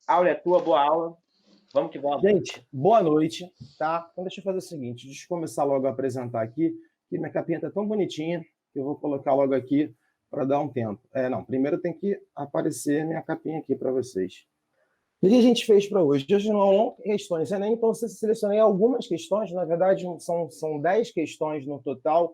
Aula é tua, boa aula. Vamos que vamos. Gente, boa noite, tá? Então deixa eu fazer o seguinte, deixa eu começar logo a apresentar aqui, que minha capinha tá tão bonitinha, que eu vou colocar logo aqui para dar um tempo. Não, primeiro tem que aparecer minha capinha aqui para vocês. O que a gente fez para hoje? Hoje não são questões, né? Então, eu selecionei algumas questões, na verdade, são 10 questões no total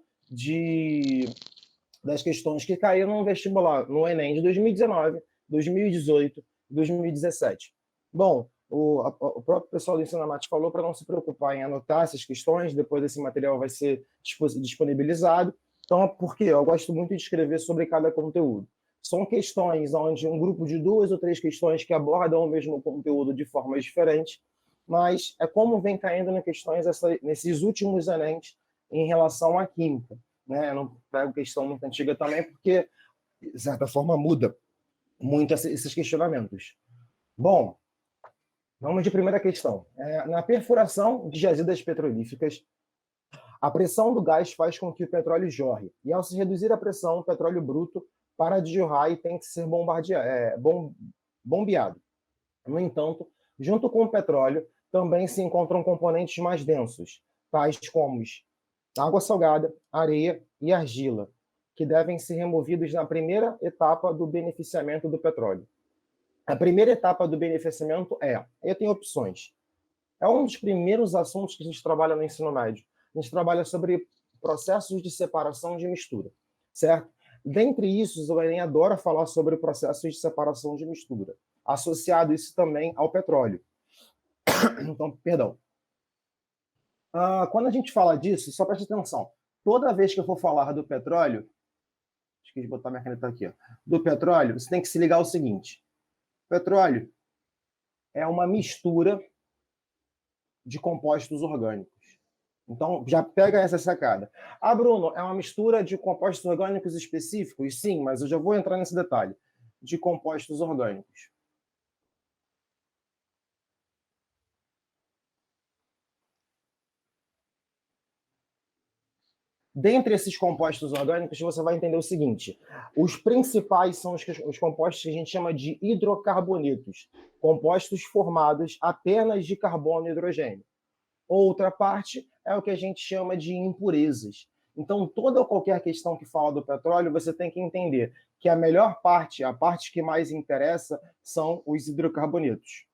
das questões que caíram no vestibular, no Enem de 2019, 2018 e 2017. Bom, o próprio pessoal do Ensino Mate falou para não se preocupar em anotar essas questões, depois esse material vai ser disponibilizado. Então, por quê? Eu gosto muito de escrever sobre cada conteúdo. São questões onde um grupo de 2 ou 3 questões que abordam o mesmo conteúdo de formas diferentes, mas é como vem caindo nas questões nesses últimos Enems em relação à química. Né? Eu não pego questão muito antiga também, porque, de certa forma, muda muito esses questionamentos. Bom, vamos de primeira questão. Na perfuração de jazidas petrolíferas, a pressão do gás faz com que o petróleo jorre, e ao se reduzir a pressão, o petróleo bruto para de jorrar e tem que ser bombeado. No entanto, junto com o petróleo, também se encontram componentes mais densos, tais como água salgada, areia e argila, que devem ser removidos na primeira etapa do beneficiamento do petróleo. A primeira etapa do beneficiamento eu tenho opções. É um dos primeiros assuntos que a gente trabalha no ensino médio. A gente trabalha sobre processos de separação de mistura, certo? Dentre isso, o Enem adora falar sobre processos de separação de mistura, associado isso também ao petróleo. Então, perdão. Quando a gente fala disso, só preste atenção. Toda vez que eu for falar do petróleo, esqueci de botar minha caneta aqui, do petróleo, você tem que se ligar ao seguinte. Petróleo é uma mistura de compostos orgânicos. Então, já pega essa sacada. Bruno, é uma mistura de compostos orgânicos específicos? Sim, mas eu já vou entrar nesse detalhe. De compostos orgânicos. Dentre esses compostos orgânicos, você vai entender o seguinte. Os principais são os compostos que a gente chama de hidrocarbonetos, compostos formados apenas de carbono e hidrogênio. Outra parte é o que a gente chama de impurezas. Então, toda ou qualquer questão que fala do petróleo, você tem que entender que a melhor parte, a parte que mais interessa, são os hidrocarbonetos.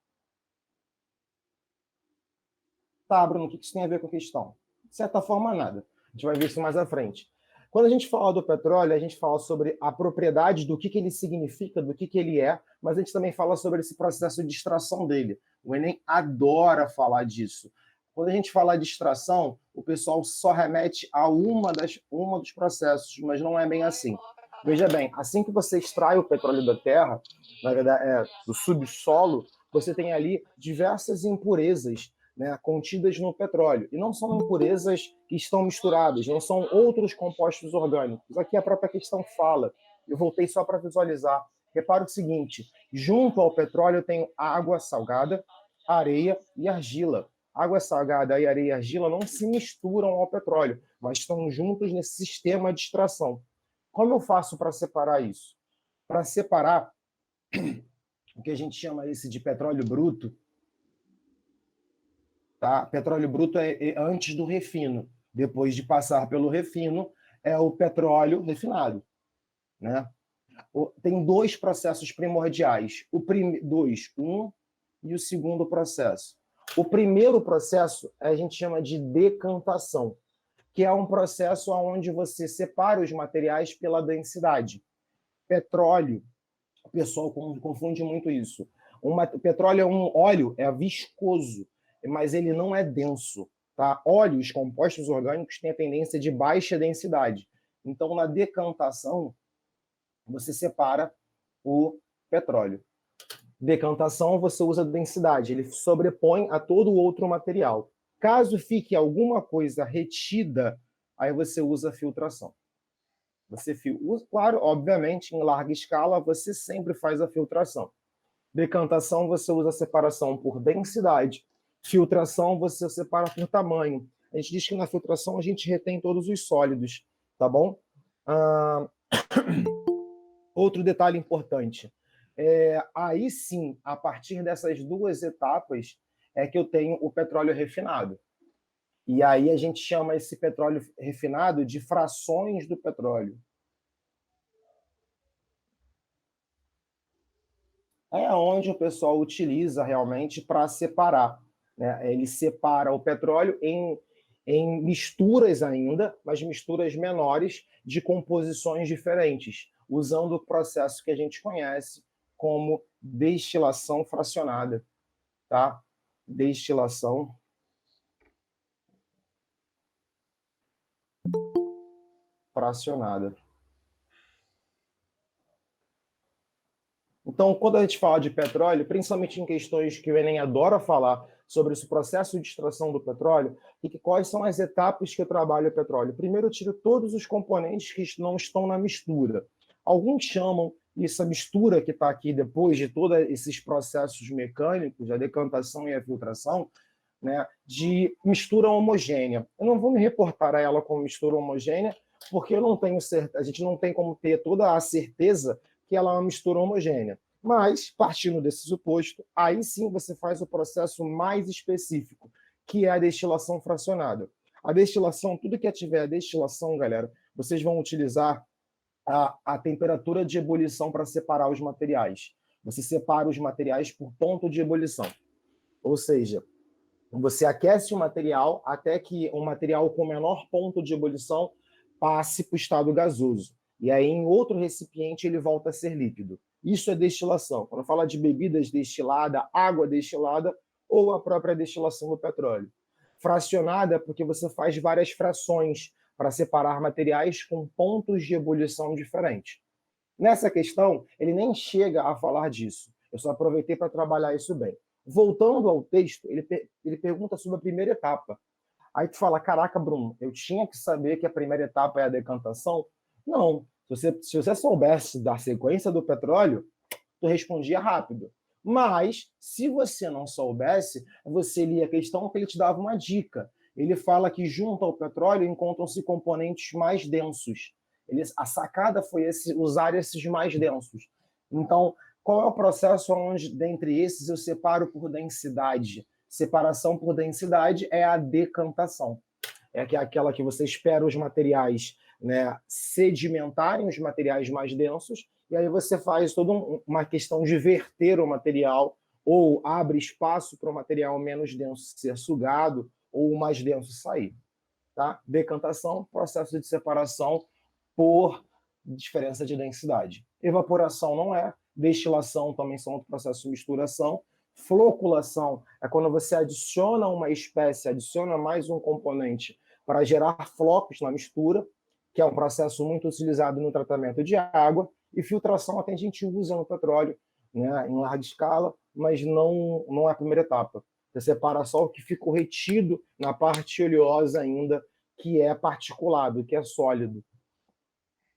Tá, Bruno, o que isso tem a ver com a questão? De certa forma, nada. A gente vai ver isso mais à frente. Quando a gente fala do petróleo, a gente fala sobre a propriedade, do que ele significa, do que ele é, mas a gente também fala sobre esse processo de extração dele. O Enem adora falar disso. Quando a gente fala de extração, o pessoal só remete a uma dos processos, mas não é bem assim. Veja bem, assim que você extrai o petróleo da terra, na verdade, do subsolo, você tem ali diversas impurezas, né, contidas no petróleo. E não são impurezas que estão misturadas, não são outros compostos orgânicos. Aqui a própria questão fala. Eu voltei só para visualizar. Repara o seguinte, junto ao petróleo eu tenho água salgada, areia e argila. Água salgada e areia e argila não se misturam ao petróleo, mas estão juntos nesse sistema de extração. Como eu faço para separar isso? Para separar o que a gente chama esse de petróleo bruto, tá? Petróleo bruto é antes do refino. Depois de passar pelo refino, é o petróleo refinado, né? Tem 2 processos primordiais. Um e o segundo processo. O primeiro processo a gente chama de decantação, que é um processo onde você separa os materiais pela densidade. Petróleo, o pessoal confunde muito isso. O petróleo é um óleo, é viscoso, mas ele não é denso. Tá? Óleos, compostos orgânicos, têm a tendência de baixa densidade. Então, na decantação, você separa o petróleo. Decantação, você usa densidade, ele sobrepõe a todo o outro material. Caso fique alguma coisa retida, aí você usa filtração. Claro, obviamente, em larga escala, você sempre faz a filtração. Decantação, você usa a separação por densidade. Filtração, você separa por tamanho. A gente diz que na filtração a gente retém todos os sólidos, tá bom? Outro detalhe importante. Aí sim, a partir dessas duas etapas, é que eu tenho o petróleo refinado. E aí a gente chama esse petróleo refinado de frações do petróleo. É onde o pessoal utiliza realmente para separar, né? Ele separa o petróleo em misturas ainda, mas misturas menores de composições diferentes, usando o processo que a gente conhece como destilação fracionada, tá? Destilação fracionada. Então, quando a gente fala de petróleo, principalmente em questões que o Enem adora falar sobre esse processo de extração do petróleo, quais são as etapas que eu trabalho o petróleo? Primeiro, eu tiro todos os componentes que não estão na mistura. Alguns chamam essa mistura que está aqui depois de todos esses processos mecânicos, a decantação e a filtração, né, de mistura homogênea. Eu não vou me reportar a ela como mistura homogênea, porque eu não tenho a gente não tem como ter toda a certeza que ela é uma mistura homogênea. Mas, partindo desse suposto, aí sim você faz o processo mais específico, que é a destilação fracionada. A destilação, tudo que tiver a destilação, galera, vocês vão utilizar a temperatura de ebulição para separar os materiais. Você separa os materiais por ponto de ebulição. Ou seja, você aquece o material até que um material com menor ponto de ebulição passe para o estado gasoso. E aí, em outro recipiente, ele volta a ser líquido. Isso é destilação. Quando fala de bebidas destiladas, água destilada ou a própria destilação do petróleo. Fracionada, porque você faz várias frações para separar materiais com pontos de ebulição diferentes. Nessa questão, ele nem chega a falar disso. Eu só aproveitei para trabalhar isso bem. Voltando ao texto, ele pergunta sobre a primeira etapa. Aí tu fala, caraca, Bruno, eu tinha que saber que a primeira etapa é a decantação? Não. Se você soubesse da sequência do petróleo, tu respondia rápido. Mas, se você não soubesse, você lia a questão que ele te dava uma dica. Ele fala que junto ao petróleo encontram-se componentes mais densos. A sacada foi usar esses mais densos. Então, qual é o processo onde, dentre esses, eu separo por densidade? Separação por densidade é a decantação. É aquela que você espera os materiais, né, sedimentarem, os materiais mais densos, e aí você faz toda uma questão de verter o material, ou abre espaço para o material menos denso ser sugado, ou o mais denso sair. Tá? Decantação, processo de separação por diferença de densidade. Evaporação não é, destilação também são outro processo de misturação. Floculação é quando você adiciona uma espécie, adiciona mais um componente para gerar flocos na mistura, que é um processo muito utilizado no tratamento de água. E filtração até a gente usa no petróleo, né, em larga escala, mas não é a primeira etapa. Você separa só o que ficou retido na parte oleosa ainda, que é particulado, que é sólido.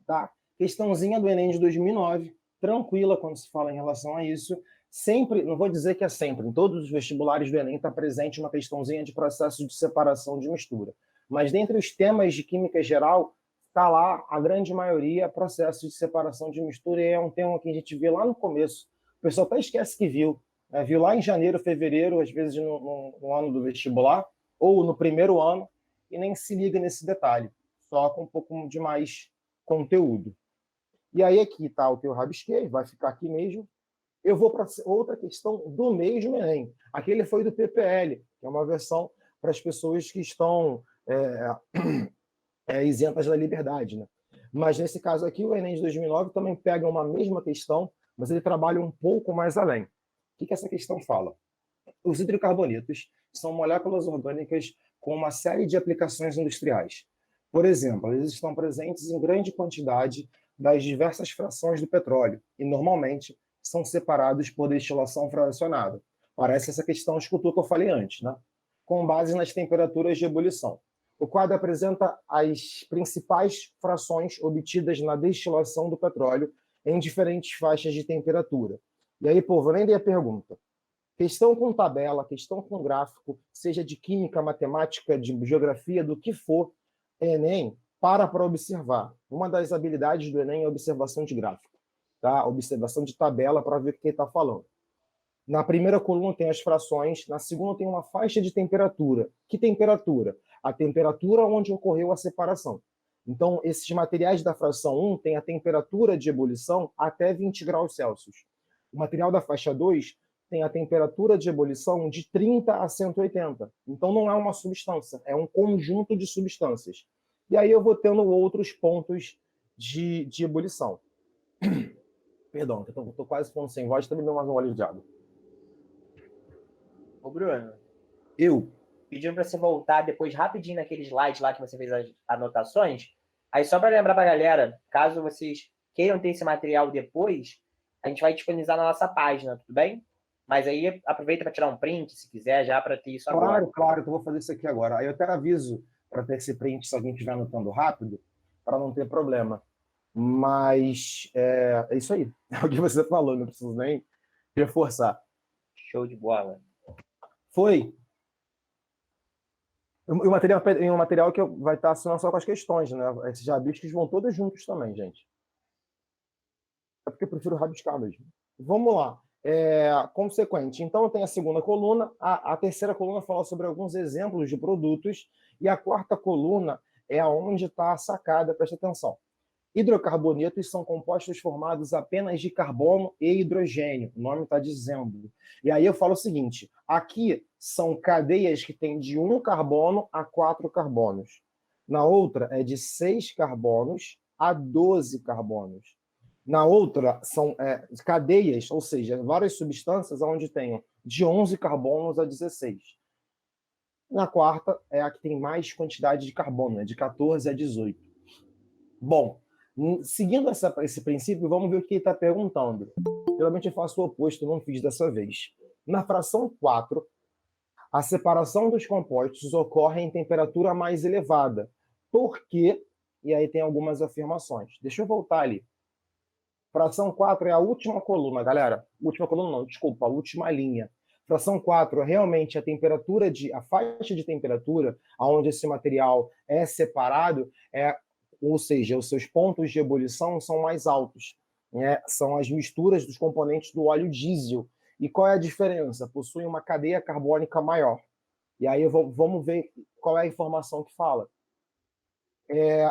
Tá? Questãozinha do Enem de 2009, tranquila quando se fala em relação a isso. Sempre, não vou dizer que é sempre, em todos os vestibulares do Enem está presente uma questãozinha de processo de separação de mistura. Mas dentre os temas de química geral, está lá a grande maioria processo de separação de mistura, e é um tema que a gente vê lá no começo. O pessoal até esquece que viu. Né? Viu lá em janeiro, fevereiro, às vezes no ano do vestibular, ou no primeiro ano, e nem se liga nesse detalhe. Só com um pouco de mais conteúdo. E aí aqui está o que eu rabisquei, vai ficar aqui mesmo. Eu vou para outra questão do mesmo Enem. Aquele foi do PPL, que é uma versão para as pessoas que estão isentas da liberdade. Né? Mas nesse caso aqui, o Enem de 2009 também pega uma mesma questão, mas ele trabalha um pouco mais além. O que essa questão fala? Os hidrocarbonetos são moléculas orgânicas com uma série de aplicações industriais. Por exemplo, eles estão presentes em grande quantidade das diversas frações do petróleo e, normalmente, são separados por destilação fracionada. Parece essa questão, escutou que eu falei antes, né? Com base nas temperaturas de ebulição. O quadro apresenta as principais frações obtidas na destilação do petróleo em diferentes faixas de temperatura. E aí, povo, nem dei a pergunta. Questão com tabela, questão com gráfico, seja de química, matemática, de geografia, do que for, Enem para observar. Uma das habilidades do Enem é a observação de gráfico. tá? Observação de tabela para ver o que ele está falando. Na primeira coluna tem as frações, na segunda tem uma faixa de temperatura. Que temperatura? A temperatura onde ocorreu a separação. Então, esses materiais da fração 1 têm a temperatura de ebulição até 20 graus Celsius. O material da faixa 2 tem a temperatura de ebulição de 30 a 180. Então, não é uma substância, é um conjunto de substâncias. E aí eu vou tendo outros pontos de ebulição. Perdão, eu estou quase ficando sem voz, também deu mais um olho de água. Ô, Bruno. Eu. Pedindo para você voltar depois rapidinho naquele slide lá que você fez as anotações. Aí só para lembrar para a galera, caso vocês queiram ter esse material depois, a gente vai disponibilizar na nossa página, tudo bem? Mas aí aproveita para tirar um print, se quiser, já para ter isso agora. Claro, que eu vou fazer isso aqui agora. Aí eu até aviso para ter esse print se alguém estiver anotando rápido, para não ter problema. Mas é isso aí. É o que você falou, não preciso nem reforçar. Show de bola. Foi. O material que vai estar assinando só com as questões, né? Esses rabiscos vão todos juntos também, gente. É porque eu prefiro rabiscar mesmo. Vamos lá. Consequente. Então, tem a segunda coluna. A terceira coluna fala sobre alguns exemplos de produtos. E a quarta coluna é onde está a sacada, presta atenção. Hidrocarbonetos são compostos formados apenas de carbono e hidrogênio. O nome está dizendo. E aí eu falo o seguinte: aqui são cadeias que têm de 1 carbono a 4 carbonos. Na outra é de 6 carbonos a 12 carbonos. Na outra são cadeias, ou seja, várias substâncias onde tem de 11 carbonos a 16. Na quarta é a que tem mais quantidade de carbono, de 14 a 18. Bom, seguindo esse princípio, vamos ver o que ele está perguntando. Geralmente eu faço o oposto, não fiz dessa vez. Na fração 4, a separação dos compostos ocorre em temperatura mais elevada. Por quê? E aí tem algumas afirmações. Deixa eu voltar ali. Fração 4 é a última coluna, galera. Última coluna não, desculpa, a última linha. Fração 4 é realmente a faixa de temperatura onde esse material é separado, ou seja, os seus pontos de ebulição são mais altos. São as misturas dos componentes do óleo diesel. E qual é a diferença? Possui uma cadeia carbônica maior. E aí vamos ver qual é a informação que fala.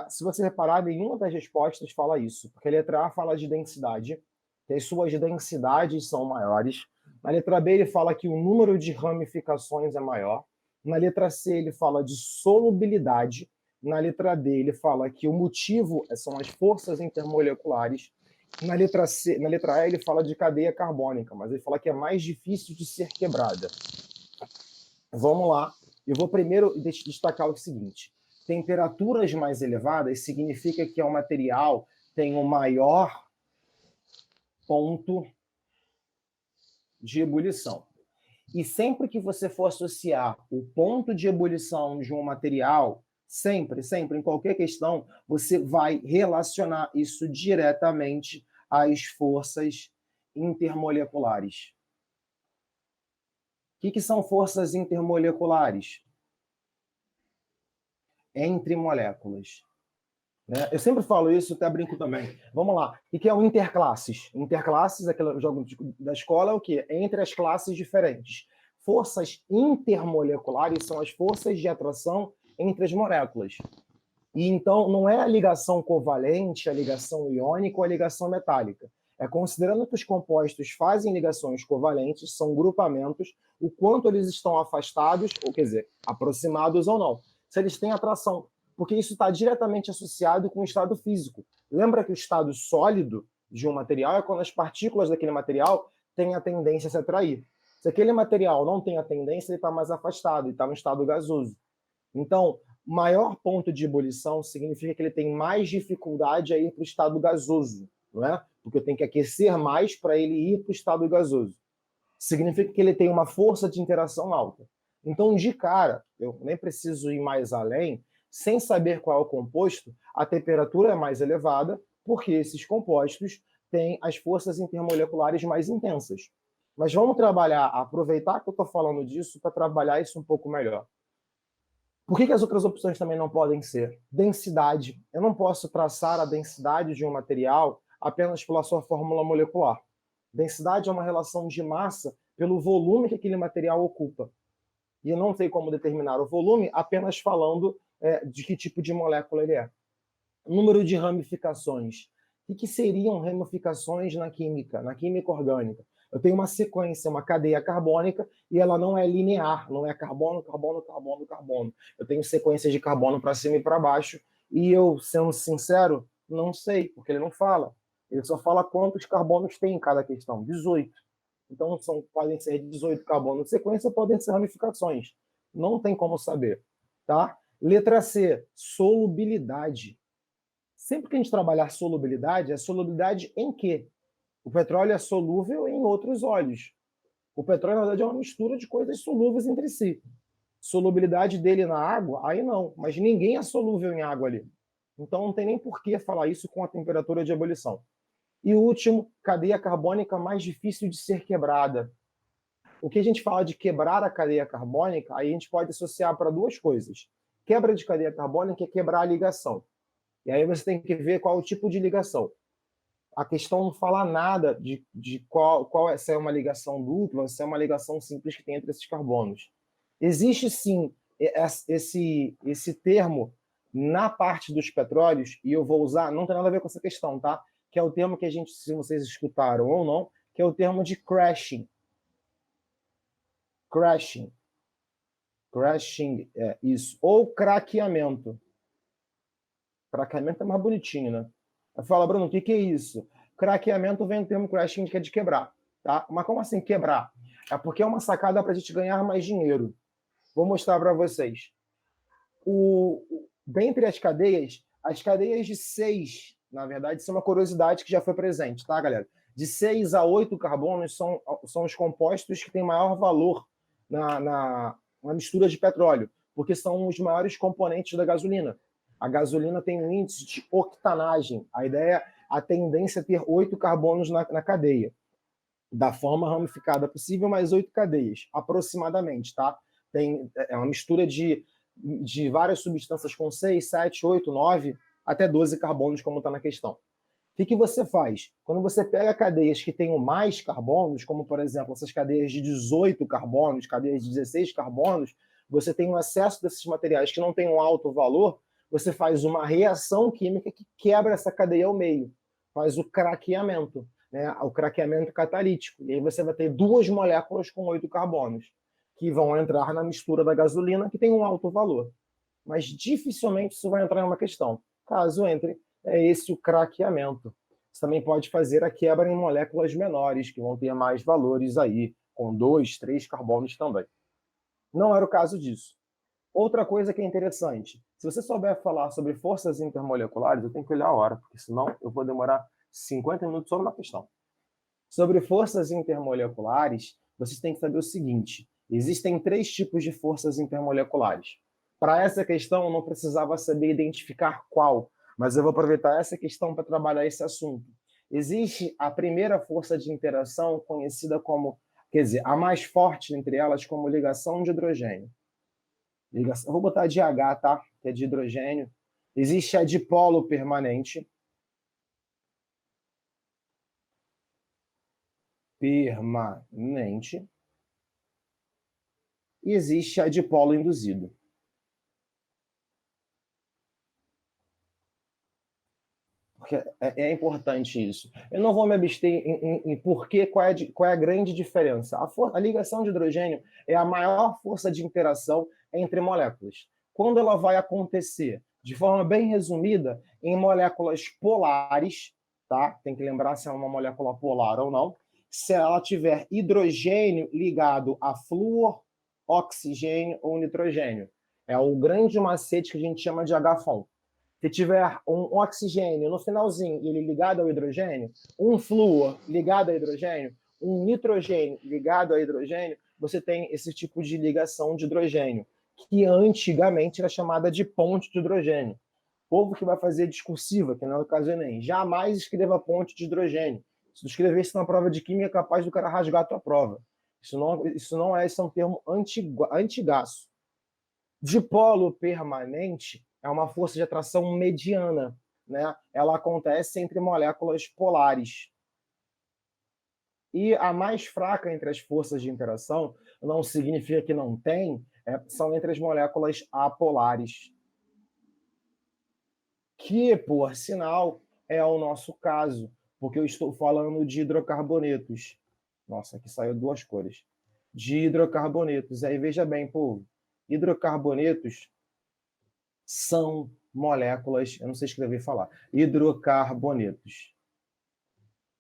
Se você reparar, nenhuma das respostas fala isso, porque a letra A fala de densidade, que as suas densidades são maiores. Na letra B ele fala que o número de ramificações é maior. Na letra C ele fala de solubilidade. Na letra D ele fala que o motivo são as forças intermoleculares. Na letra A ele fala de cadeia carbônica, mas ele fala que é mais difícil de ser quebrada. Vamos lá. Eu vou primeiro destacar o seguinte. Temperaturas mais elevadas significa que o material tem um maior ponto de ebulição. E sempre que você for associar o ponto de ebulição de um material, sempre, em qualquer questão, você vai relacionar isso diretamente às forças intermoleculares. O que são forças intermoleculares? Entre moléculas. Eu sempre falo isso, até brinco também. Vamos lá. O que é o interclasses? Interclasses, aquele jogo da escola, é o quê? Entre as classes diferentes. Forças intermoleculares são as forças de atração entre as moléculas. E então não é a ligação covalente, a ligação iônica ou a ligação metálica. É considerando que os compostos fazem ligações covalentes, são grupamentos, o quanto eles estão afastados, ou quer dizer, aproximados ou não. Se eles têm atração, porque isso está diretamente associado com o estado físico. Lembra que o estado sólido de um material é quando as partículas daquele material têm a tendência a se atrair. Se aquele material não tem a tendência, ele está mais afastado, ele está no estado gasoso. Então, maior ponto de ebulição significa que ele tem mais dificuldade a ir para o estado gasoso, não é? Porque eu tenho que aquecer mais para ele ir para o estado gasoso. Significa que ele tem uma força de interação alta. Então, de cara, eu nem preciso ir mais além, sem saber qual é o composto, a temperatura é mais elevada, porque esses compostos têm as forças intermoleculares mais intensas. Mas vamos aproveitar que eu estou falando disso para trabalhar isso um pouco melhor. Por que as outras opções também não podem ser? Densidade. Eu não posso traçar a densidade de um material apenas pela sua fórmula molecular. Densidade é uma relação de massa pelo volume que aquele material ocupa. E eu não sei como determinar o volume apenas falando de que tipo de molécula ele é. Número de ramificações. O que seriam ramificações na química orgânica? Eu tenho uma sequência, uma cadeia carbônica, e ela não é linear, não é carbono, carbono, carbono, carbono. Eu tenho sequências de carbono para cima e para baixo, e eu, sendo sincero, não sei, porque ele não fala. Ele só fala quantos carbonos tem em cada questão, 18. Então, podem ser 18 carbonos de sequência, podem ser ramificações. Não tem como saber. Tá? Letra C, solubilidade. Sempre que a gente trabalhar solubilidade, é solubilidade em quê? O petróleo é solúvel em outros óleos. O petróleo, na verdade, é uma mistura de coisas solúveis entre si. Solubilidade dele na água, aí não. Mas ninguém é solúvel em água ali. Então não tem nem por que falar isso com a temperatura de ebulição. E o último, cadeia carbônica mais difícil de ser quebrada. O que a gente fala de quebrar a cadeia carbônica, aí a gente pode associar para duas coisas. Quebra de cadeia carbônica é quebrar a ligação. E aí você tem que ver qual é o tipo de ligação. A questão não fala nada de qual é, se é uma ligação dupla, se é uma ligação simples que tem entre esses carbonos. Existe sim esse termo na parte dos petróleos, e eu vou usar, não tem nada a ver com essa questão, tá? Que é o termo que a gente, se vocês escutaram ou não, que é o termo de crashing. Crashing. Crashing, é isso. Ou craqueamento. Craqueamento é mais bonitinho, né? Fala, Bruno, o que é isso? Craqueamento vem do termo crashing, que é de quebrar. Tá? Mas como assim quebrar? É porque é uma sacada para a gente ganhar mais dinheiro. Vou mostrar para vocês. Dentre as cadeias de 6, na verdade, isso é uma curiosidade que já foi presente, tá, galera? De 6 a 8 carbonos são os compostos que têm maior valor na mistura de petróleo, porque são os maiores componentes da gasolina. A gasolina tem um índice de octanagem. A ideia, a tendência é ter 8 carbonos na cadeia, da forma ramificada possível, mais 8 cadeias, aproximadamente, tá? É uma mistura de várias substâncias com 6, 7, 8, 9, até 12 carbonos, como está na questão. O que você faz? Quando você pega cadeias que tenham mais carbonos, como, por exemplo, essas cadeias de 18 carbonos, cadeias de 16 carbonos, você tem um excesso desses materiais que não têm um alto valor, você faz uma reação química que quebra essa cadeia ao meio, faz o craqueamento, né? O craqueamento catalítico. E aí você vai ter 2 moléculas com 8 carbonos, que vão entrar na mistura da gasolina, que tem um alto valor. Mas dificilmente isso vai entrar em uma questão. Caso entre, é esse o craqueamento. Você também pode fazer a quebra em moléculas menores, que vão ter mais valores aí, com 2, 3 carbonos também. Não era o caso disso. Outra coisa que é interessante, se você souber falar sobre forças intermoleculares, eu tenho que olhar a hora, porque senão eu vou demorar 50 minutos só numa questão. Sobre forças intermoleculares, vocês têm que saber o seguinte: existem 3 tipos de forças intermoleculares. Para essa questão, eu não precisava saber identificar qual, mas eu vou aproveitar essa questão para trabalhar esse assunto. Existe a primeira força de interação, conhecida como, quer dizer, a mais forte entre elas, como ligação de hidrogênio. Eu vou botar de H, tá? Que é de hidrogênio. Existe a dipolo permanente. Permanente. E existe a dipolo induzido. Porque é importante isso. Eu não vou me abster em porquê, qual é a grande diferença. A ligação de hidrogênio é a maior força de interação entre moléculas. Quando ela vai acontecer, de forma bem resumida, em moléculas polares, tá? Tem que lembrar se é uma molécula polar ou não. Se ela tiver hidrogênio ligado a flúor, oxigênio ou nitrogênio. É o grande macete que a gente chama de H-FON. Se tiver um oxigênio no finalzinho, ele ligado ao hidrogênio, um flúor ligado ao hidrogênio, um nitrogênio ligado ao hidrogênio, você tem esse tipo de ligação de hidrogênio, que antigamente era chamada de ponte de hidrogênio. O povo que vai fazer discursiva, que não é o caso do Enem, jamais escreva ponte de hidrogênio. Se tu escrever isso na prova de química, é capaz do cara rasgar a tua prova. Isso é um termo antigaço. Dipolo permanente é uma força de atração mediana. né, ela acontece entre moléculas polares. E a mais fraca entre as forças de interação não significa que não tem, são entre as moléculas apolares. Que, por sinal, é o nosso caso, porque eu estou falando de hidrocarbonetos. Nossa, aqui saiu duas cores. De hidrocarbonetos. Aí veja bem, povo, hidrocarbonetos são moléculas, eu não sei escrever e falar, hidrocarbonetos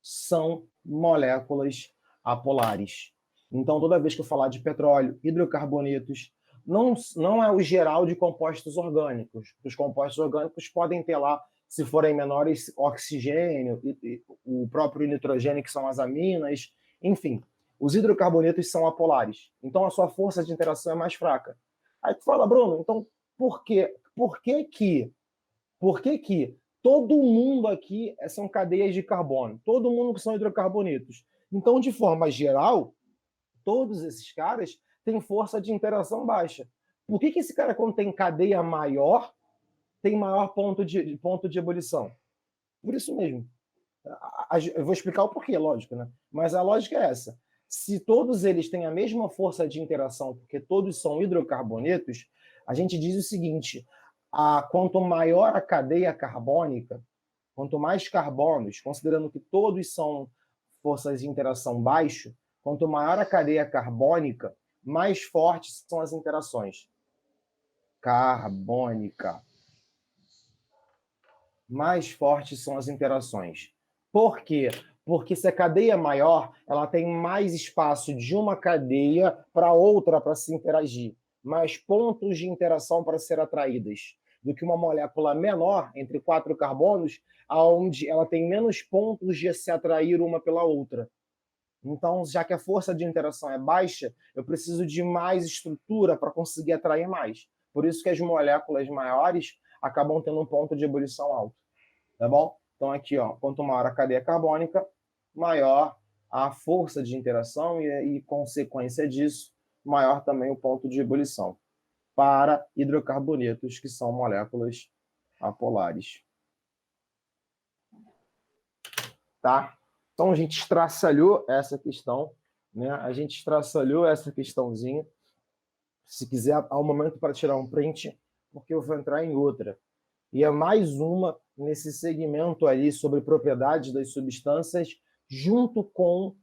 são moléculas apolares. Então, toda vez que eu falar de petróleo, hidrocarbonetos, não é o geral de compostos orgânicos. Os compostos orgânicos podem ter lá, se forem menores, oxigênio, o próprio nitrogênio, que são as aminas, enfim. Os hidrocarbonetos são apolares. Então, a sua força de interação é mais fraca. Aí tu fala, Bruno, então por quê? Por que todo mundo aqui são cadeias de carbono? Todo mundo que são hidrocarbonetos. Então, de forma geral, todos esses caras têm força de interação baixa. Por que esse cara, quando tem cadeia maior, tem maior ponto de ebulição? Por isso mesmo. Eu vou explicar o porquê, lógico, né? Mas a lógica é essa. Se todos eles têm a mesma força de interação, porque todos são hidrocarbonetos, a gente diz o seguinte: quanto maior a cadeia carbônica, quanto mais carbonos, considerando que todos são forças de interação baixo, quanto maior a cadeia carbônica, mais fortes são as interações. Carbônica. Mais fortes são as interações. Por quê? Porque se a cadeia é maior, ela tem mais espaço de uma cadeia para outra para se interagir, mais pontos de interação para ser atraídas, do que uma molécula menor, entre 4 carbonos, onde ela tem menos pontos de se atrair uma pela outra. Então, já que a força de interação é baixa, eu preciso de mais estrutura para conseguir atrair mais. Por isso que as moléculas maiores acabam tendo um ponto de ebulição alto. Tá bom? Então, aqui, ó, quanto maior a cadeia carbônica, maior a força de interação e consequência disso, maior também o ponto de ebulição para hidrocarbonetos, que são moléculas apolares. Tá? Então, a gente estraçalhou essa questão, né? A gente estraçalhou essa questãozinha. Se quiser, há um momento para tirar um print, porque eu vou entrar em outra. E é mais uma nesse segmento ali sobre propriedades das substâncias, junto com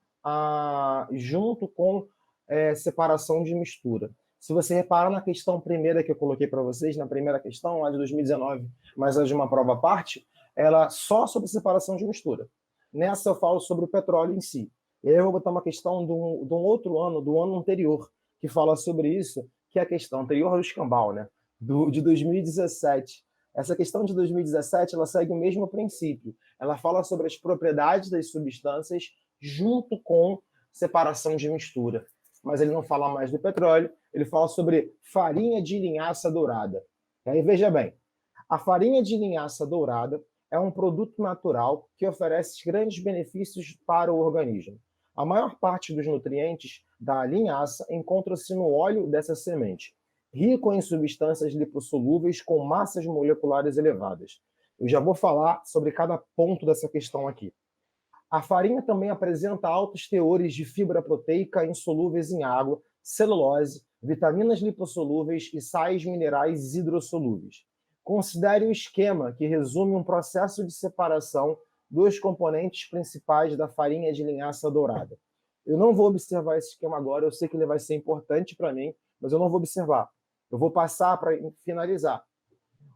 separação de mistura. Se você reparar na questão primeira que eu coloquei para vocês, na primeira questão, lá de 2019, mas é de uma prova à parte, ela só sobre separação de mistura. Nessa eu falo sobre o petróleo em si. E aí eu vou botar uma questão de um outro ano, do ano anterior, que fala sobre isso, que é a questão anterior ao escambau, né? De 2017. Essa questão de 2017, ela segue o mesmo princípio. Ela fala sobre as propriedades das substâncias junto com separação de mistura. Mas ele não fala mais do petróleo, ele fala sobre farinha de linhaça dourada. E aí, veja bem, a farinha de linhaça dourada é um produto natural que oferece grandes benefícios para o organismo. A maior parte dos nutrientes da linhaça encontra-se no óleo dessa semente, rico em substâncias lipossolúveis com massas moleculares elevadas. Eu já vou falar sobre cada ponto dessa questão aqui. A farinha também apresenta altos teores de fibra proteica insolúveis em água, celulose, vitaminas lipossolúveis e sais minerais hidrossolúveis. Considere um esquema que resume um processo de separação dos componentes principais da farinha de linhaça dourada. Eu não vou observar esse esquema agora, eu sei que ele vai ser importante para mim, mas eu não vou observar. Eu vou passar para finalizar.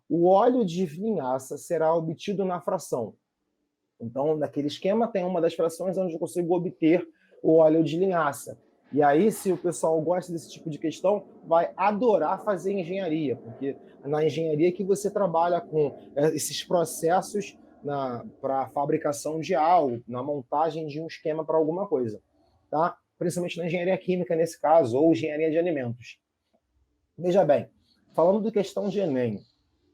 O óleo de linhaça será obtido na fração. Então, naquele esquema, tem uma das frações onde eu consigo obter o óleo de linhaça. E aí, se o pessoal gosta desse tipo de questão, vai adorar fazer engenharia, porque na engenharia que você trabalha com esses processos para a fabricação de algo, na montagem de um esquema para alguma coisa, tá? Principalmente na engenharia química, nesse caso, ou engenharia de alimentos. Veja bem, falando de questão de Enem,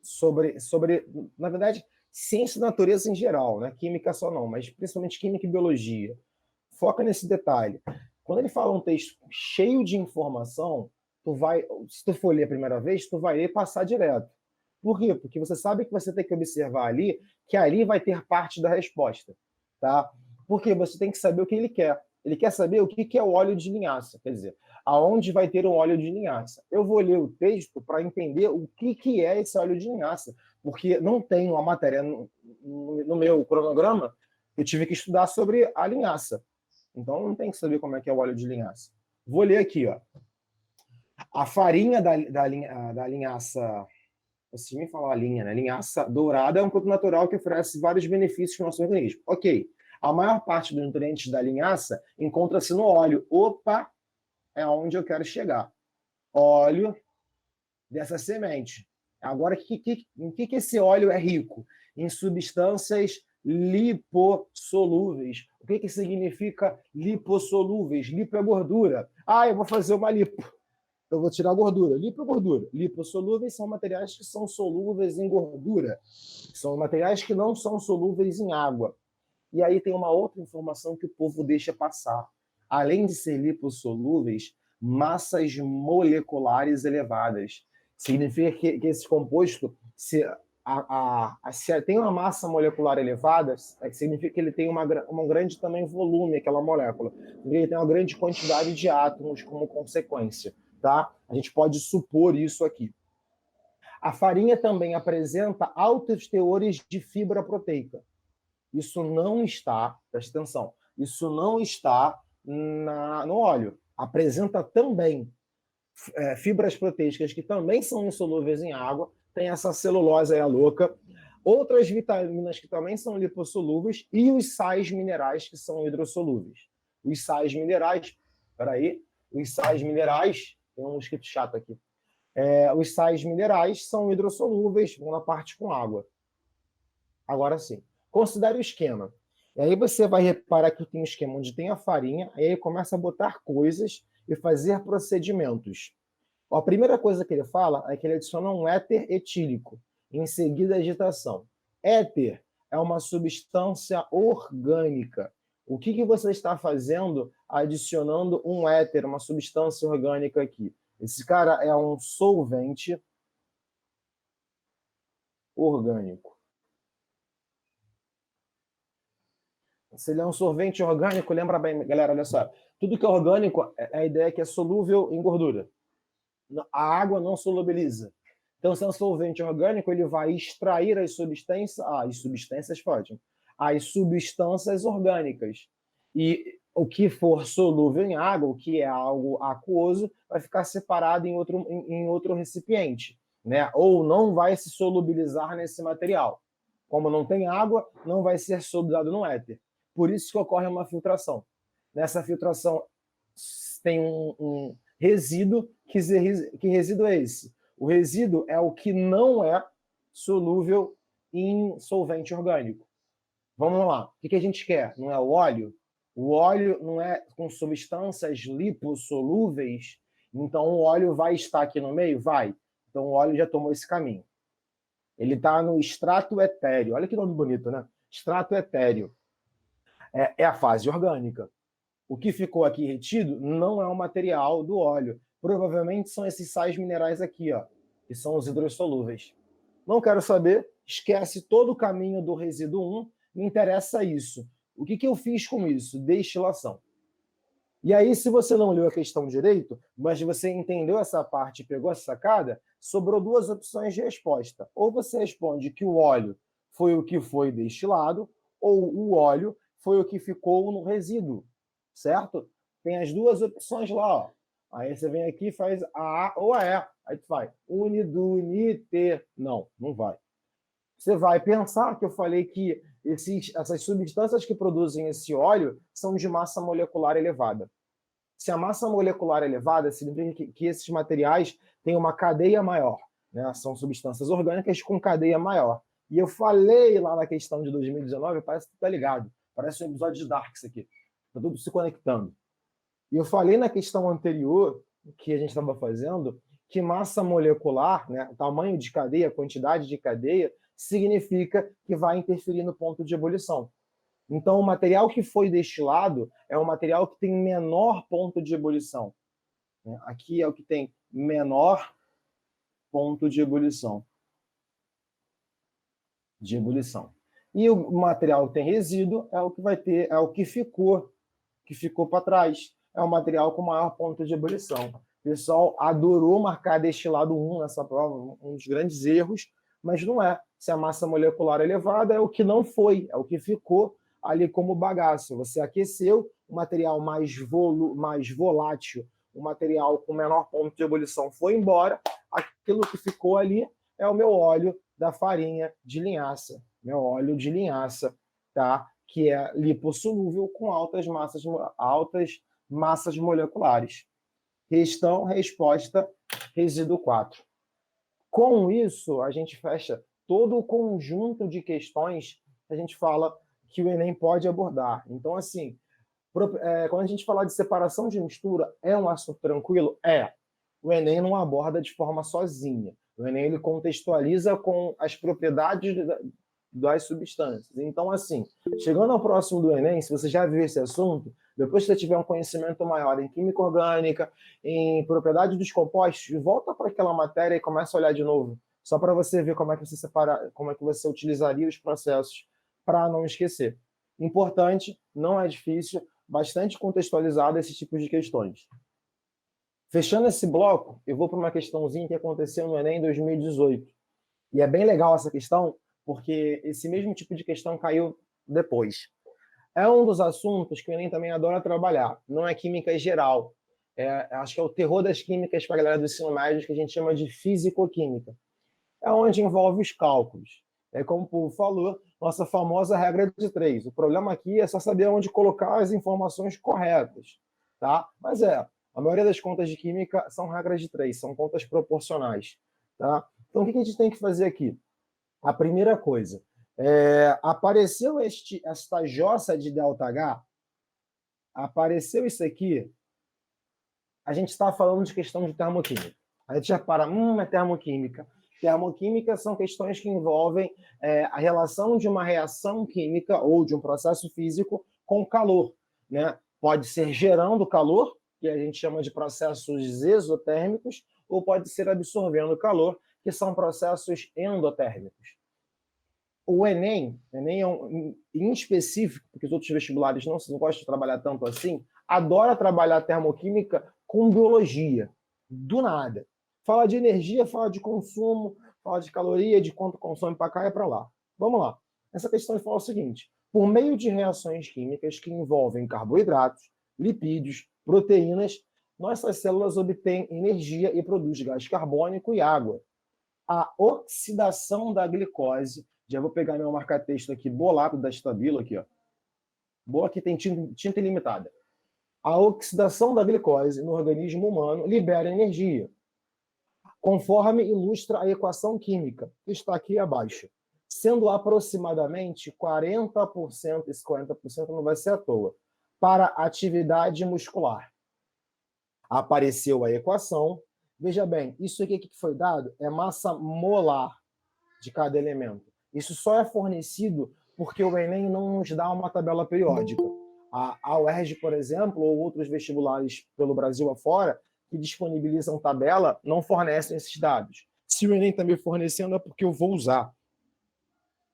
sobre na verdade, ciência da natureza em geral, né? Química só não, mas principalmente química e biologia. Foca nesse detalhe. Quando ele fala um texto cheio de informação, se tu for ler a primeira vez, tu vai ler e passar direto. Por quê? Porque você sabe que você tem que observar ali, que ali vai ter parte da resposta, tá? Porque você tem que saber o que ele quer. Ele quer saber o que é o óleo de linhaça, quer dizer, aonde vai ter um óleo de linhaça. Eu vou ler o texto para entender o que é esse óleo de linhaça, porque não tem uma matéria no meu cronograma, eu tive que estudar sobre a linhaça. Então não tem que saber como é que é o óleo de linhaça. Vou ler aqui, ó. A farinha da linhaça, assim me falar a linha, né? Linhaça dourada é um produto natural que oferece vários benefícios para o nosso organismo. Ok. A maior parte dos nutrientes da linhaça encontra-se no óleo. Opa, é onde eu quero chegar. Óleo dessa semente. Agora, em que esse óleo é rico? Em substâncias lipossolúveis. O que significa lipossolúveis? Lipo é gordura. Ah, eu vou fazer uma lipo. Eu vou tirar gordura. Lipo é gordura. Lipossolúveis são materiais que são solúveis em gordura. São materiais que não são solúveis em água. E aí tem uma outra informação que o povo deixa passar. Além de ser lipossolúveis, massas moleculares elevadas. Significa que esse composto, se tem uma massa molecular elevada, significa que ele tem um grande também volume, aquela molécula. Ele tem uma grande quantidade de átomos como consequência. Tá? A gente pode supor isso aqui. A farinha também apresenta altos teores de fibra proteica. Isso não está, presta atenção, isso não está no óleo. Apresenta também fibras proteicas que também são insolúveis em água, tem essa celulose aí a louca, outras vitaminas que também são lipossolúveis e os sais minerais que são hidrossolúveis. Os sais minerais, tem um mosquito chato aqui. Os sais minerais são hidrossolúveis, vão na parte com água. Agora sim. Considere o esquema. E aí você vai reparar que tem um esquema onde tem a farinha, aí ele começa a botar coisas e fazer procedimentos. A primeira coisa que ele fala é que ele adiciona um éter etílico, em seguida a agitação. Éter é uma substância orgânica. O que você está fazendo adicionando um éter, uma substância orgânica aqui? Esse cara é um solvente orgânico. Se ele é um sorvete orgânico, lembra bem, galera, olha só. Tudo que é orgânico, a ideia é que é solúvel em gordura. A água não solubiliza. Então, se é um solvente orgânico, ele vai extrair as substâncias. As substâncias podem. As substâncias orgânicas. E o que for solúvel em água, o que é algo aquoso, vai ficar separado em outro recipiente. Né? Ou não vai se solubilizar nesse material. Como não tem água, não vai ser solubilizado no éter. Por isso que ocorre uma filtração. Nessa filtração tem um resíduo. Que resíduo é esse? O resíduo é o que não é solúvel em solvente orgânico. Vamos lá. O que a gente quer? Não é o óleo? O óleo não é com substâncias lipossolúveis, então o óleo vai estar aqui no meio? Vai. Então o óleo já tomou esse caminho. Ele está no extrato etéreo. Olha que nome bonito, né? Extrato etéreo. É a fase orgânica. O que ficou aqui retido não é o material do óleo. Provavelmente são esses sais minerais aqui, ó, que são os hidrossolúveis. Não quero saber, esquece todo o caminho do resíduo 1, me interessa isso. O que eu fiz com isso? Destilação. E aí, se você não leu a questão direito, mas você entendeu essa parte e pegou essa sacada, sobrou duas opções de resposta. Ou você responde que o óleo foi o que foi destilado, ou o óleo foi o que ficou no resíduo, certo? Tem as duas opções lá, ó. Aí você vem aqui e faz a A ou a E. Aí tu vai unidunite. Não vai. Você vai pensar que eu falei que essas substâncias que produzem esse óleo são de massa molecular elevada. Se a massa molecular é elevada, significa que esses materiais têm uma cadeia maior. Né? São substâncias orgânicas com cadeia maior. E eu falei lá na questão de 2019, parece que tu tá ligado. Parece um episódio de Dark isso aqui. Está tudo se conectando. E eu falei na questão anterior, que a gente estava fazendo, que massa molecular, né, tamanho de cadeia, quantidade de cadeia, significa que vai interferir no ponto de ebulição. Então, o material que foi destilado é um material que tem menor ponto de ebulição. Aqui é o que tem menor ponto de ebulição. de ebulição. E o material que tem resíduo é o que vai ter, é o que ficou para trás. É o material com maior ponto de ebulição. O pessoal adorou marcar destilado 1 nessa prova, um dos grandes erros, mas não é. Se a massa molecular é elevada, é o que não foi, é o que ficou ali como bagaço. Você aqueceu, o material mais volátil, o material com menor ponto de ebulição foi embora, aquilo que ficou ali é o meu óleo da farinha de linhaça. Meu óleo de linhaça, tá? Que é lipossolúvel com altas massas moleculares. Questão, resposta, resíduo 4. Com isso, a gente fecha todo o conjunto de questões que a gente fala que o Enem pode abordar. Então, assim, quando a gente falar de separação de mistura, é um assunto tranquilo? É. O Enem não aborda de forma sozinha. O Enem ele contextualiza com as propriedades das substâncias. Então, assim, chegando ao próximo do Enem, se você já viu esse assunto, depois que você tiver um conhecimento maior em química orgânica, em propriedade dos compostos, volta para aquela matéria e começa a olhar de novo, só para você ver como é que você separa, como é que você utilizaria os processos para não esquecer. Importante, não é difícil, bastante contextualizado esse tipo de questões. Fechando esse bloco, eu vou para uma questãozinha que aconteceu no Enem em 2018. E é bem legal essa questão, porque esse mesmo tipo de questão caiu depois. É um dos assuntos que o Enem também adora trabalhar. Não é química geral. Acho que é o terror das químicas para a galera do ensino médio, que a gente chama de fisicoquímica. É onde envolve os cálculos. É como o povo falou, nossa famosa regra de 3. O problema aqui é só saber onde colocar as informações corretas. Tá? Mas a maioria das contas de química são regras de 3, são contas proporcionais. Tá? Então, o que a gente tem que fazer aqui? A primeira coisa, apareceu esta jossa de ΔH, apareceu isso aqui, a gente está falando de questão de termoquímica. A gente já para, é termoquímica. Termoquímica são questões que envolvem a relação de uma reação química ou de um processo físico com calor. Né? Pode ser gerando calor, que a gente chama de processos exotérmicos, ou pode ser absorvendo calor, que são processos endotérmicos. O Enem em específico, porque os outros vestibulares não gostam de trabalhar tanto assim, adora trabalhar termoquímica com biologia, do nada. Fala de energia, fala de consumo, fala de caloria, de quanto consome para cá e para lá. Vamos lá. Essa questão fala o seguinte: por meio de reações químicas que envolvem carboidratos, lipídios, proteínas, nossas células obtêm energia e produzem gás carbônico e água. A oxidação da glicose, já vou pegar meu marca-texto aqui, bolado da Stabilo aqui, ó. Boa que tem tinta ilimitada. A oxidação da glicose no organismo humano libera energia, conforme ilustra a equação química, que está aqui abaixo, sendo aproximadamente 40%, esse 40% não vai ser à toa, para atividade muscular. Apareceu a equação. Veja bem, isso aqui que foi dado é massa molar de cada elemento. Isso só é fornecido porque o Enem não nos dá uma tabela periódica. A UERJ, por exemplo, ou outros vestibulares pelo Brasil afora, que disponibilizam tabela, não fornecem esses dados. Se o Enem está me fornecendo, é porque eu vou usar.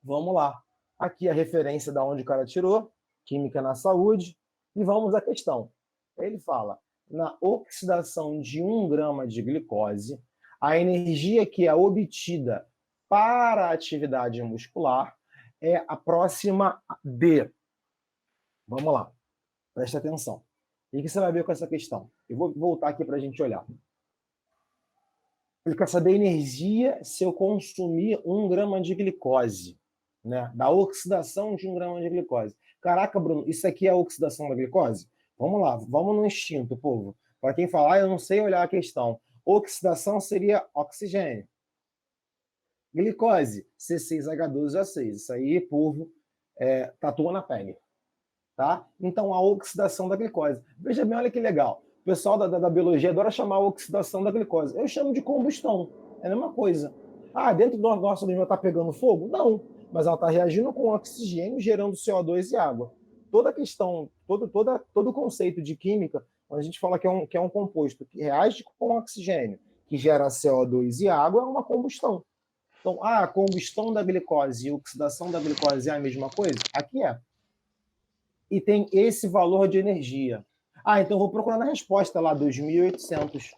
Vamos lá. Aqui a referência da onde o cara tirou, Química na Saúde, e vamos à questão. Ele fala, na oxidação de 1 grama de glicose, a energia que é obtida para a atividade muscular é a próxima de... Vamos lá, presta atenção. O que você vai ver com essa questão? Eu vou voltar aqui para a gente olhar. Ele quer saber a energia se eu consumir 1 grama de glicose, né? Da oxidação de 1 grama de glicose. Caraca, Bruno, isso aqui é a oxidação da glicose? Vamos lá, vamos no instinto, povo. Para quem falar, eu não sei olhar a questão. Oxidação seria oxigênio. Glicose, C6H12O6. Isso aí, povo, tatua na pele. Tá? Então, a oxidação da glicose. Veja bem, olha que legal. O pessoal da biologia adora chamar a oxidação da glicose. Eu chamo de combustão. É a mesma coisa. Ah, dentro do nosso organismo está pegando fogo? Não. Mas ela está reagindo com oxigênio, gerando CO2 e água. Toda a questão, todo o conceito de química, quando a gente fala que é um composto que reage com oxigênio, que gera CO2 e água, é uma combustão. Então, a combustão da glicose e oxidação da glicose é a mesma coisa? Aqui é. E tem esse valor de energia. Então eu vou procurar na resposta lá, 2.800.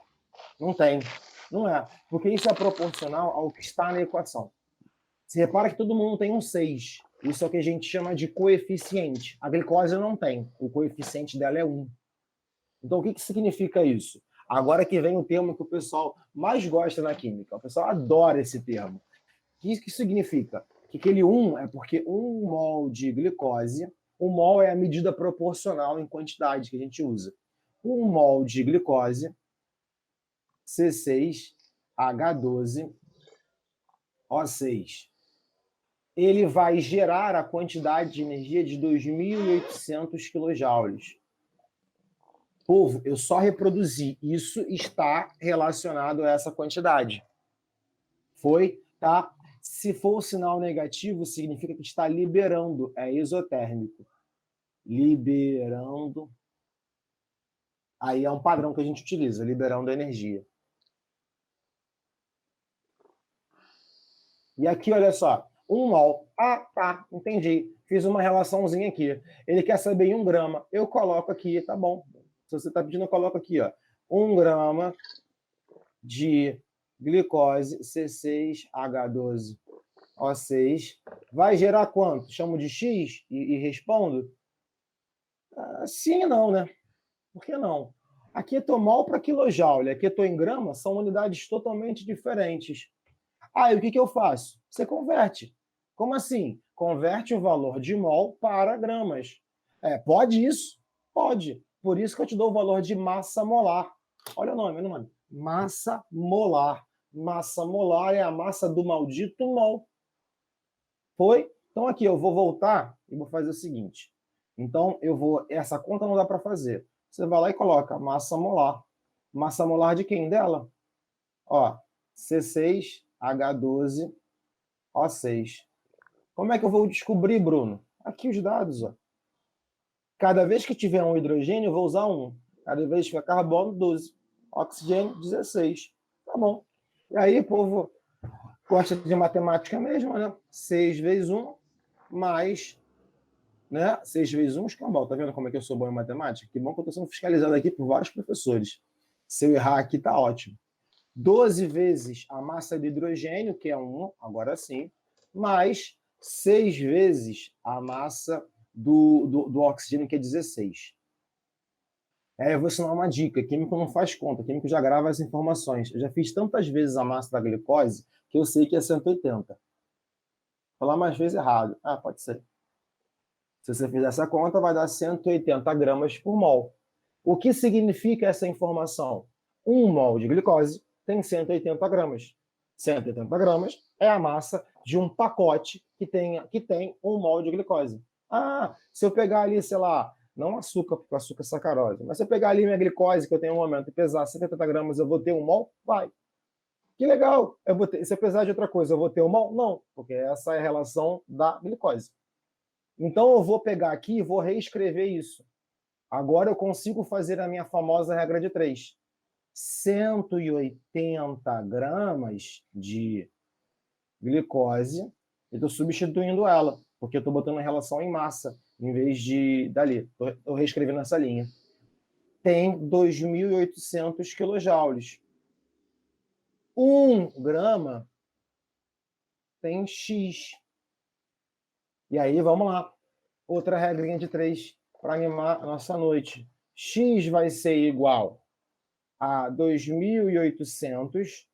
Não tem. Não é. Porque isso é proporcional ao que está na equação. Você repara que todo mundo tem um 6. Isso é o que a gente chama de coeficiente. A glicose não tem. O coeficiente dela é 1. Então, o que significa isso? Agora que vem o termo que o pessoal mais gosta na química. O pessoal adora esse termo. O que significa? Que aquele 1 é porque 1 mol de glicose, 1 mol é a medida proporcional em quantidade que a gente usa. 1 mol de glicose, C6H12O6. Ele vai gerar a quantidade de energia de 2.800 kJ. Povo, eu só reproduzi. Isso está relacionado a essa quantidade. Foi, tá? Se for o sinal negativo, significa que está liberando. É isotérmico. Liberando. Aí é um padrão que a gente utiliza, liberando energia. E aqui, olha só. 1 mol. Tá, entendi. Fiz uma relaçãozinha aqui. Ele quer saber em 1 grama. Eu coloco aqui, tá bom. Se você está pedindo, eu coloco aqui, ó. 1 grama de glicose, C6H12O6. Vai gerar quanto? Chamo de X e respondo? Sim e não, né? Por que não? Aqui estou mol para quilojoule, aqui estou em grama, são unidades totalmente diferentes. E o que eu faço? Você converte. Como assim? Converte o valor de mol para gramas. Pode isso? Pode. Por isso que eu te dou o valor de massa molar. Olha o nome. Massa molar. Massa molar é a massa do maldito mol. Foi? Então aqui eu vou voltar e vou fazer o seguinte. Então essa conta não dá para fazer. Você vai lá e coloca massa molar. Massa molar de quem? Dela. Ó, C6H12O6. Como é que eu vou descobrir, Bruno? Aqui os dados, ó. Cada vez que tiver um hidrogênio, eu vou usar 1. Cada vez que tiver carbono, 12. Oxigênio, 16. Tá bom. E aí, povo, gosta de matemática mesmo, né? 6 vezes 1 mais, né? 6 vezes 1, escambau. Tá vendo como é que eu sou bom em matemática? Que bom que eu estou sendo fiscalizado aqui por vários professores. Se eu errar aqui, tá ótimo. 12 vezes a massa de hidrogênio, que é 1, agora sim, mais 6 vezes a massa do oxigênio, que é 16. Eu vou ensinar uma dica. Químico não faz conta, químico já grava as informações. Eu já fiz tantas vezes a massa da glicose que eu sei que é 180. Vou falar mais vezes errado. Pode ser. Se você fizer essa conta, vai dar 180 gramas por mol. O que significa essa informação? 1 mol de glicose tem 180 gramas. 180 gramas é a massa de um pacote que tem 1 mol de glicose. Se eu pegar ali, sei lá, não açúcar, porque o açúcar é sacarose, mas se eu pegar ali minha glicose, que eu tenho um momento, e pesar 180 gramas, eu vou ter 1 mol? Vai. Que legal. Se eu pesar de outra coisa, eu vou ter 1 mol? Não, porque essa é a relação da glicose. Então, eu vou pegar aqui e vou reescrever isso. Agora eu consigo fazer a minha famosa regra de 3. 180 gramas de glicose, eu estou substituindo ela, porque eu estou botando a relação em massa, em vez de dali. Estou reescrevendo essa linha. Tem 2.800 quilojoules. 1 grama tem X. E aí, vamos lá. Outra regrinha de 3 para animar a nossa noite. X vai ser igual a 2.800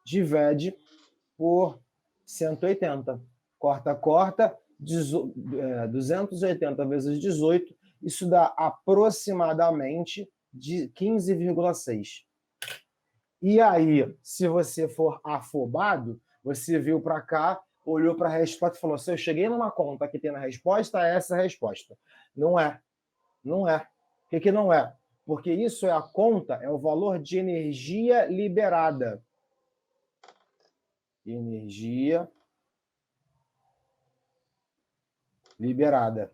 divide por 180. Corta. 280 vezes 18, isso dá aproximadamente de 15,6. E aí, se você for afobado, você viu para cá, olhou para a resposta e falou: se eu cheguei numa conta que tem na resposta, é essa a resposta. Não é. Não é. Por que não é? Porque isso é a conta, é o valor de energia liberada. Energia liberada.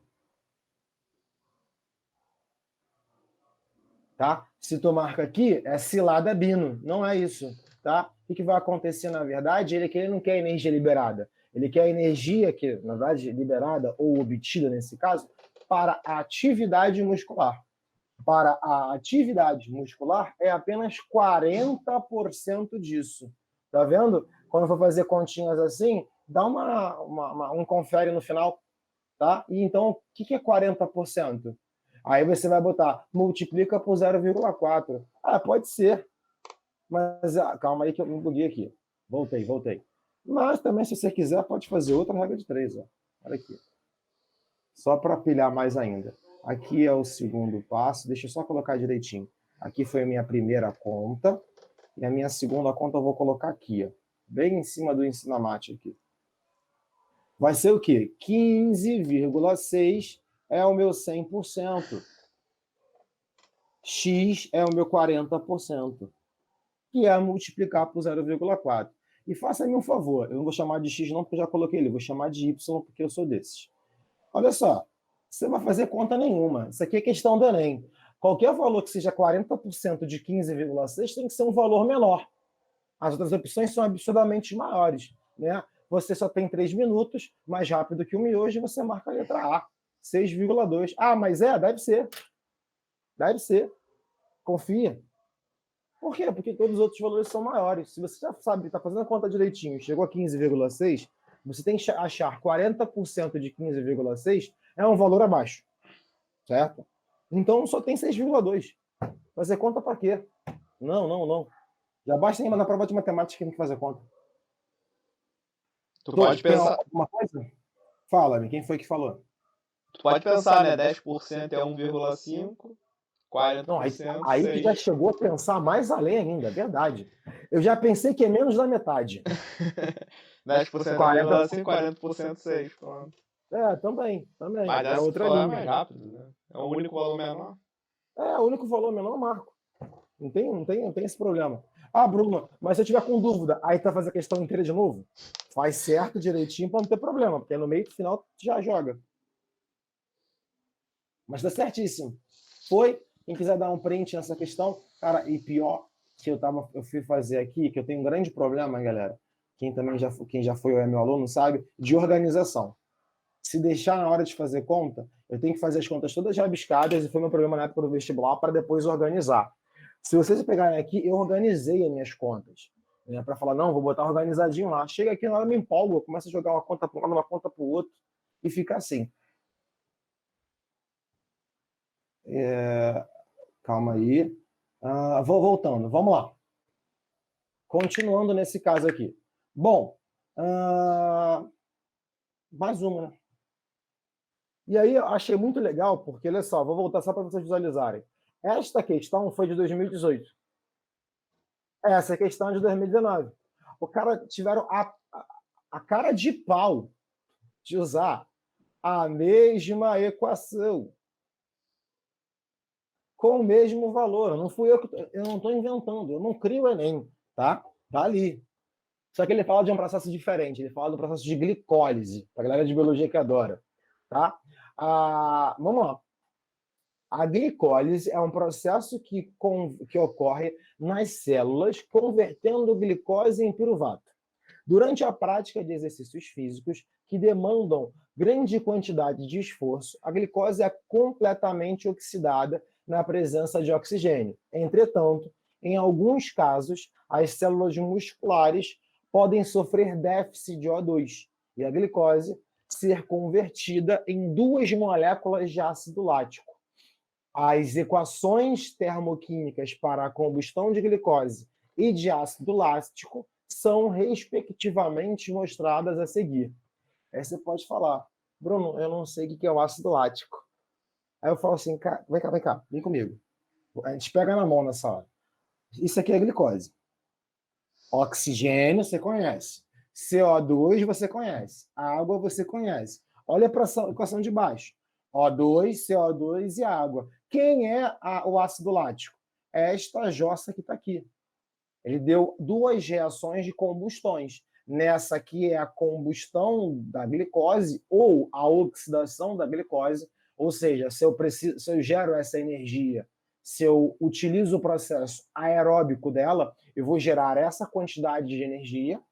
Tá? Se tu marca aqui, é cilada bino. Não é isso. tá? O que vai acontecer, na verdade, é que ele não quer energia liberada. Ele quer energia que, na verdade, liberada ou obtida, nesse caso, para a atividade muscular. Para a atividade muscular é apenas 40% disso. Tá vendo? Quando for fazer continhas assim, dá um confere no final, tá? E então, o que é 40%? Aí você vai botar, multiplica por 0,4. Ah, pode ser. Mas calma aí que eu me buguei aqui. Voltei. Mas também, se você quiser, pode fazer outra regra de 3. Ó. Olha aqui. Só para pilhar mais ainda. Aqui é o segundo passo. Deixa eu só colocar direitinho. Aqui foi a minha primeira conta. E a minha segunda conta eu vou colocar aqui. Ó, bem em cima do Ensinamate aqui. Vai ser o quê? 15,6 é o meu 100%. X é o meu 40%. Que é multiplicar por 0,4. E faça-me um favor, eu não vou chamar de X não, porque eu já coloquei ele, vou chamar de Y, porque eu sou desses. Olha só, você não vai fazer conta nenhuma. Isso aqui é questão do Enem. Qualquer valor que seja 40% de 15,6 tem que ser um valor menor. As outras opções são absurdamente maiores. Né? Você só tem 3 minutos, mais rápido que o miojo, você marca a letra A, 6,2. Ah, mas deve ser. Deve ser. Confia. Por quê? Porque todos os outros valores são maiores. Se você já sabe, está fazendo a conta direitinho, chegou a 15,6, você tem que achar 40% de 15,6 é um valor abaixo. Certo? Então só tem 6,2. Fazer conta para quê? Não. Já basta ir na prova de matemática que tem que fazer conta. Tu pode pensar... alguma coisa? Fala-me, quem foi que falou? Tu pode pensar, né? 10% é 1,5... 40%. Não, aí que já chegou a pensar mais além ainda, é verdade. Eu já pensei que é menos da metade. 10% 1,5, 40% 6. Pronto. Também. Mas é outra linha. Mais rápido, né? É o único valor menor. O único valor menor, Marco. Não tem esse problema. Ah, Bruno, mas se eu tiver com dúvida, aí tu vai fazer a questão inteira de novo? Faz certo, direitinho, para não ter problema, porque no meio do final tu já joga. Mas tá certíssimo. Foi. Quem quiser dar um print nessa questão, cara, e pior que eu fui fazer aqui, que eu tenho um grande problema, galera. Quem já foi meu aluno sabe, de organização. Se deixar na hora de fazer conta, eu tenho que fazer as contas todas rabiscadas, e foi meu problema na época do vestibular, para depois organizar. Se vocês pegarem aqui, eu organizei as minhas contas. Né, para falar, não, vou botar organizadinho lá. Chega aqui na hora, me empolgo, eu começo a jogar uma conta para um lado, uma conta para o outro, e fica assim. Calma aí. Vou voltando. Vamos lá. Continuando nesse caso aqui. Bom, mais uma, né? E aí eu achei muito legal, porque, olha só, vou voltar só para vocês visualizarem. Esta questão foi de 2018. Essa questão é de 2019. O cara tiveram a cara de pau de usar a mesma equação com o mesmo valor. Não fui eu não estou inventando, eu não crio o Enem, tá? Tá ali. Só que ele fala de um processo diferente, ele fala do processo de glicólise, para a galera de biologia que adora, tá? Vamos lá. A glicólise é um processo que ocorre nas células convertendo glicose em piruvato. Durante a prática de exercícios físicos que demandam grande quantidade de esforço, a glicose é completamente oxidada na presença de oxigênio. Entretanto, em alguns casos, as células musculares podem sofrer déficit de O2 e a glicose ser convertida em 2 moléculas de ácido lático. As equações termoquímicas para a combustão de glicose e de ácido lático são, respectivamente, mostradas a seguir. Aí você pode falar, Bruno, eu não sei o que é o ácido lático. Aí eu falo assim, vem cá, vem comigo. A gente pega na mão nessa hora. Isso aqui é glicose. Oxigênio, você conhece. CO2, você conhece. Água, você conhece. Olha para a equação de baixo. O2, CO2 e água. Quem é o ácido lático? É esta jossa que está aqui. Ele deu 2 reações de combustões. Nessa aqui é a combustão da glicose ou a oxidação da glicose. Ou seja, se eu gero essa energia Se eu utilizo o processo aeróbico dela, eu vou gerar essa quantidade de energia,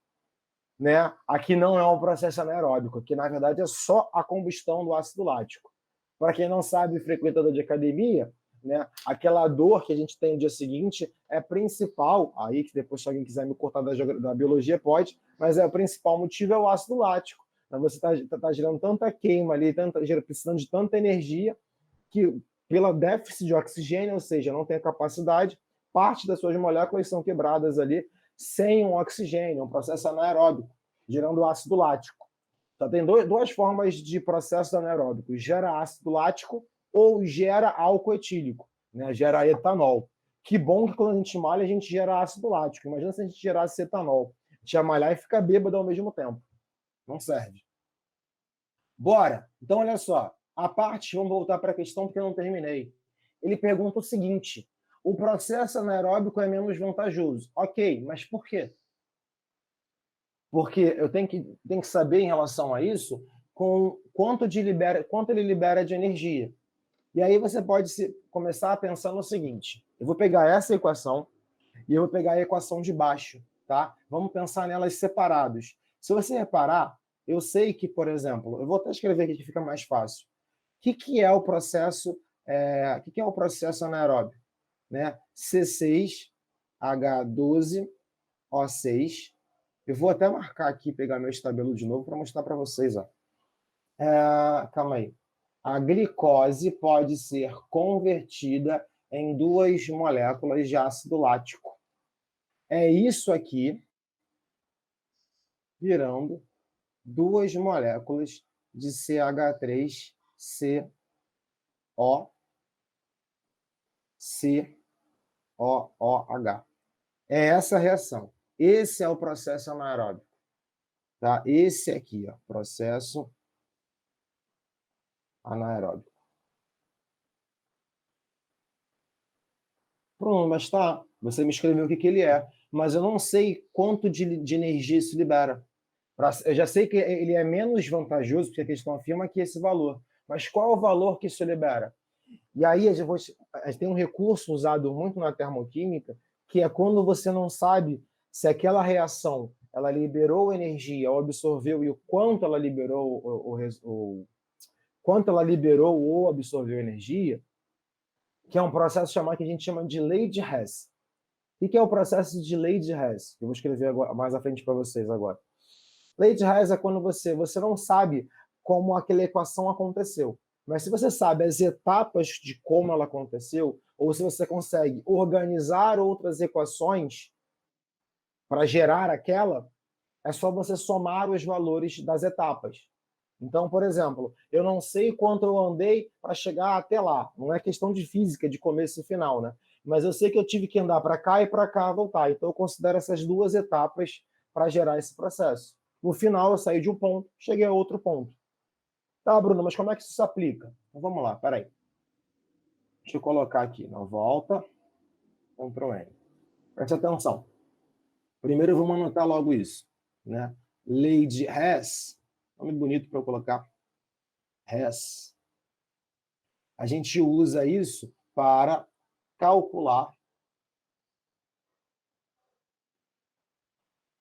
né? Aqui não é um processo anaeróbico, aqui na verdade é só a combustão do ácido lático. Para quem não sabe, frequentador de academia, né? Aquela dor que a gente tem no dia seguinte é principal, aí que depois se alguém quiser me cortar da biologia pode, mas o principal motivo é o ácido lático. Você está gerando tanta queima ali, precisando de tanta energia que pela déficit de oxigênio, ou seja, não tem a capacidade, parte das suas moléculas são quebradas ali sem um oxigênio, um processo anaeróbico, gerando ácido lático. Então, tem duas formas de processo anaeróbico: gera ácido lático ou gera álcool etílico, né? Gera etanol. Que bom que quando a gente malha, a gente gera ácido lático. Imagina se a gente gerasse etanol. A gente ia malhar e ficar bêbado ao mesmo tempo. Não serve. Bora! Então, olha só. A parte, vamos voltar para a questão porque eu não terminei. Ele pergunta o seguinte: o processo anaeróbico é menos vantajoso. Ok, mas por quê? Porque eu tenho que saber em relação a isso com quanto ele libera de energia. E aí você pode começar a pensar no seguinte: eu vou pegar essa equação e eu vou pegar a equação de baixo, tá? Vamos pensar nelas separados. Se você reparar, eu sei que, por exemplo, eu vou até escrever aqui que fica mais fácil. O que é o processo? O que é o processo anaeróbio? Né? C6H12O6. Eu vou até marcar aqui, pegar meu estabelo de novo para mostrar para vocês. Ó. Calma aí. A glicose pode ser convertida em 2 moléculas de ácido lático. É isso aqui, virando 2 moléculas de CH3COCOH. É essa a reação. Esse é o processo anaeróbico. Tá? Esse aqui, ó, processo anaeróbico. Pronto, mas tá. Você me escreveu o que ele é. Mas eu não sei quanto de energia isso libera. Eu já sei que ele é menos vantajoso, porque a questão afirma que esse valor. Mas qual é o valor que isso libera? E aí a gente tem um recurso usado muito na termoquímica, que é quando você não sabe se aquela reação ela liberou energia ou absorveu e o quanto ela liberou ou absorveu energia, que é um processo que a gente chama de lei de Hess. O que é o processo de lei de Hess? Eu vou escrever agora, mais à frente para vocês agora. Lei de Hess é quando você não sabe como aquela equação aconteceu. Mas se você sabe as etapas de como ela aconteceu, ou se você consegue organizar outras equações para gerar aquela, é só você somar os valores das etapas. Então, por exemplo, eu não sei quanto eu andei para chegar até lá. Não é questão de física, de começo e final, né? Mas eu sei que eu tive que andar para cá e para cá voltar. Então, eu considero essas 2 etapas para gerar esse processo. No final, eu saí de um ponto, cheguei a outro ponto. Tá, Bruno, mas como é que isso se aplica? Então, vamos lá, peraí. Deixa eu colocar aqui na volta, Ctrl N. Preste atenção. Primeiro, vamos anotar logo isso. Né? Lei de Hess, nome bonito para eu colocar. Hess. A gente usa isso para calcular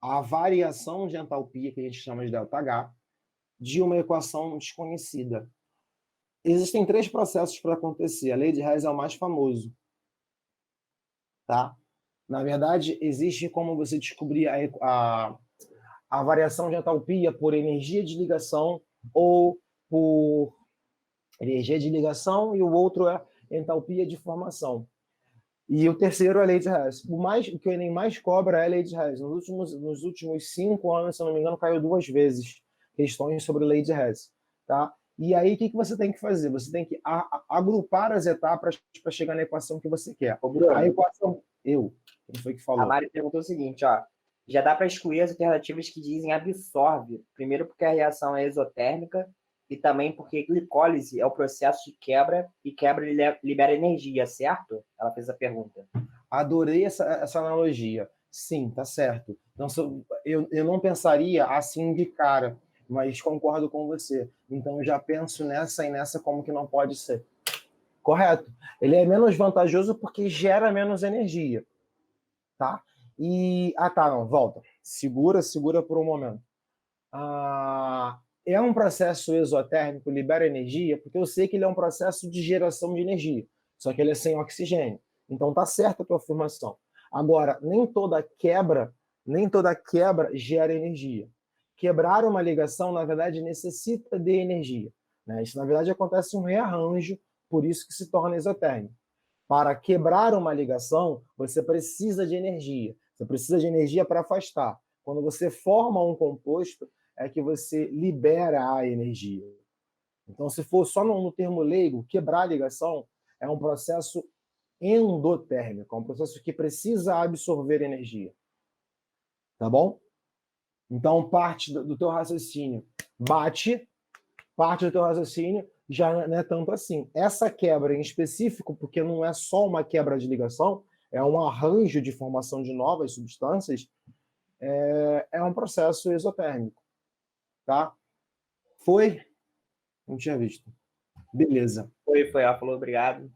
a variação de entalpia, que a gente chama de ΔH, de uma equação desconhecida. Existem 3 processos para acontecer. A lei de Hess é o mais famoso. Tá? Na verdade, existe como você descobrir a variação de entalpia por energia de ligação ou por energia de ligação, e o outro é entalpia de formação. E o terceiro é a lei de Hess. O que o Enem mais cobra é a lei de Hess. Nos últimos 5 anos, se eu não me engano, caiu 2 vezes questões sobre a lei de Hess. Tá? E aí, o que você tem que fazer? Você tem que agrupar as etapas para chegar na equação que você quer. A equação... Quem foi que falou? A Mari perguntou o seguinte, ó. Já dá para excluir as alternativas que dizem absorve. Primeiro porque a reação é exotérmica e também porque glicólise é o processo de quebra e quebra libera energia, certo? Ela fez a pergunta. Adorei essa analogia. Sim, tá certo. Então, eu não pensaria assim de cara, mas concordo com você. Então, eu já penso nessa e nessa como que não pode ser. Correto. Ele é menos vantajoso porque gera menos energia, tá? Não, volta. Segura por um momento. É um processo exotérmico, libera energia, porque eu sei que ele é um processo de geração de energia, só que ele é sem oxigênio. Então tá certa a tua afirmação. Agora, nem toda quebra gera energia. Quebrar uma ligação, na verdade, necessita de energia, né? Isso, na verdade, acontece um rearranjo, por isso que se torna exotérmico. Para quebrar uma ligação, você precisa de energia. Você precisa de energia para afastar. Quando você forma um composto, é que você libera a energia. Então, se for só no termo leigo, quebrar a ligação é um processo endotérmico, é um processo que precisa absorver energia. Tá bom? Então, parte do teu raciocínio parte do teu raciocínio já não é tanto assim. Essa quebra em específico, porque não é só uma quebra de ligação, é um arranjo de formação de novas substâncias, é um processo exotérmico. Tá? Foi? Não tinha visto. Beleza. Foi, ela falou obrigado.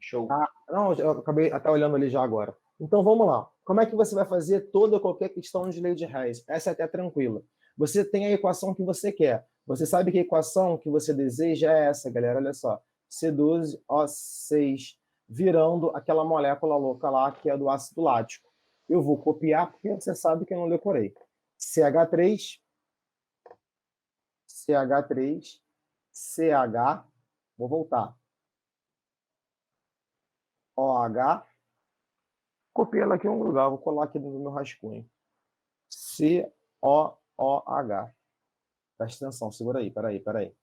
Show. Não, eu acabei até olhando ali já agora. Então vamos lá. Como é que você vai fazer toda qualquer questão de lei de Hess? Essa é até tranquila. Você tem a equação que você quer. Você sabe que a equação que você deseja é essa, galera. Olha só. C12O6 virando aquela molécula louca lá que é do ácido lático. Eu vou copiar porque você sabe que eu não decorei. CH3, CH, vou voltar. OH, copiei ela aqui em um lugar, vou colar aqui no meu rascunho. COOH. Presta atenção, segura aí, peraí.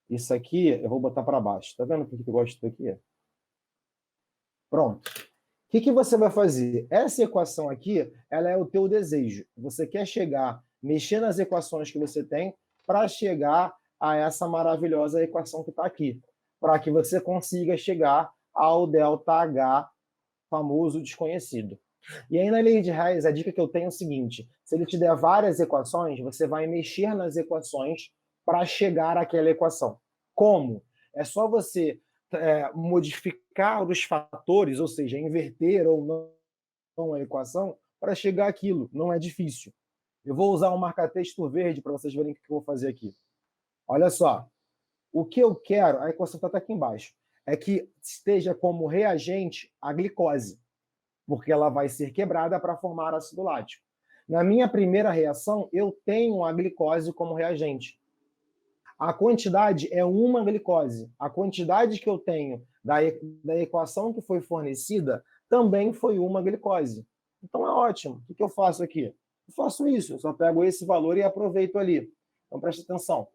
Isso aqui eu vou botar para baixo. Tá vendo por que eu gosto daqui? Pronto. O que você vai fazer? Essa equação aqui, ela é o teu desejo. Você quer mexer nas equações que você tem para chegar a essa maravilhosa equação que está aqui. Para que você consiga chegar ao ΔH, famoso desconhecido. E aí na lei de Hess, a dica que eu tenho é o seguinte: se ele te der várias equações, você vai mexer nas equações para chegar àquela equação. Como? É só você modificar os fatores, ou seja, inverter ou não a equação para chegar àquilo. Não é difícil. Eu vou usar um marca-texto verde para vocês verem o que eu vou fazer aqui. Olha só. O que eu quero, a equação está aqui embaixo, é que esteja como reagente a glicose, porque ela vai ser quebrada para formar ácido lático. Na minha primeira reação, eu tenho a glicose como reagente. A quantidade é uma glicose. A quantidade que eu tenho da equação que foi fornecida também foi uma glicose. Então é ótimo. O que eu faço aqui? Eu faço isso, eu só pego esse valor e aproveito ali. Então preste atenção.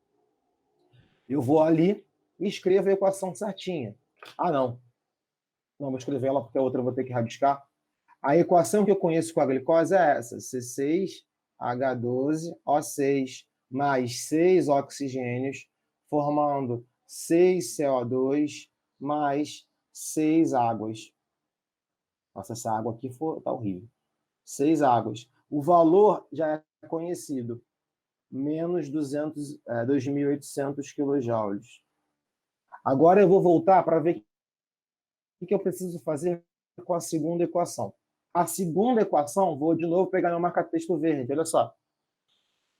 Eu vou ali e escrevo a equação certinha. Não, vou escrever ela porque a outra eu vou ter que rabiscar. A equação que eu conheço com a glicose é essa: C6H12O6 mais 6 oxigênios, formando 6 CO2 mais 6 águas. Nossa, essa água aqui tá horrível. 6 águas. O valor já é conhecido. Menos 2.800 kJ. Agora eu vou voltar para ver o que eu preciso fazer com a segunda equação. A segunda equação, vou de novo pegar meu marca-texto verde, olha só.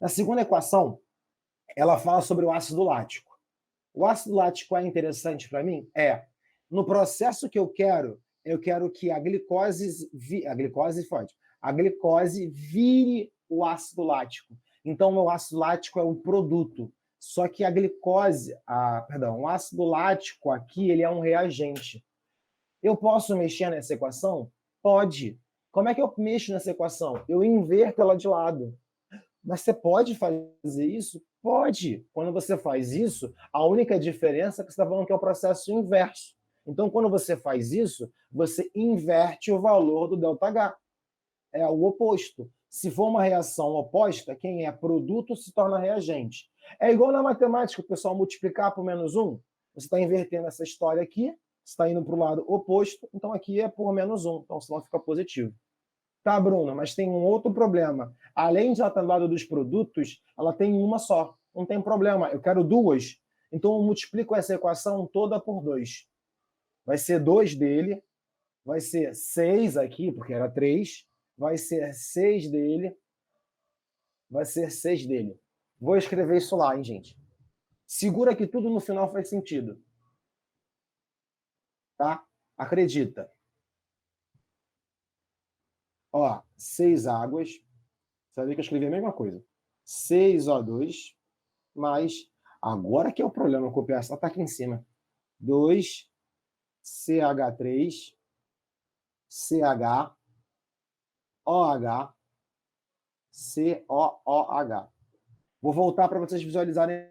Na segunda equação, ela fala sobre o ácido lático. O ácido lático é interessante para mim? É. No processo que eu quero que a glicose vire o ácido lático. Então, o meu ácido lático é um produto. Só que a glicose, o ácido lático aqui, ele é um reagente. Eu posso mexer nessa equação? Pode. Como é que eu mexo nessa equação? Eu inverto ela de lado. Mas você pode fazer isso? Pode. Quando você faz isso, a única diferença é que você está falando que é o processo inverso. Então, quando você faz isso, você inverte o valor do ΔH. É o oposto. Se for uma reação oposta, quem é produto se torna reagente. É igual na matemática, o pessoal multiplicar por -1. Você está invertendo essa história aqui, você está indo para o lado oposto, então aqui é por -1, então senão fica positivo. Tá, Bruna, mas tem um outro problema. Além de ela estar do lado dos produtos, ela tem uma só. Não tem problema, eu quero duas. Então eu multiplico essa equação toda por 2. vai ser 2 dele, vai ser 6 aqui, porque era 3, vai ser 6 dele, vai ser 6 dele. Vou escrever isso lá, hein, gente? Segura que tudo no final faz sentido. Tá? Acredita. Ó, 6 águas. Você vai ver que eu escrevi a mesma coisa. 6O2 mais... Agora que é o problema, copiar essa tá aqui em cima. 2CH3, CH, OH, COOH. Vou voltar para vocês visualizarem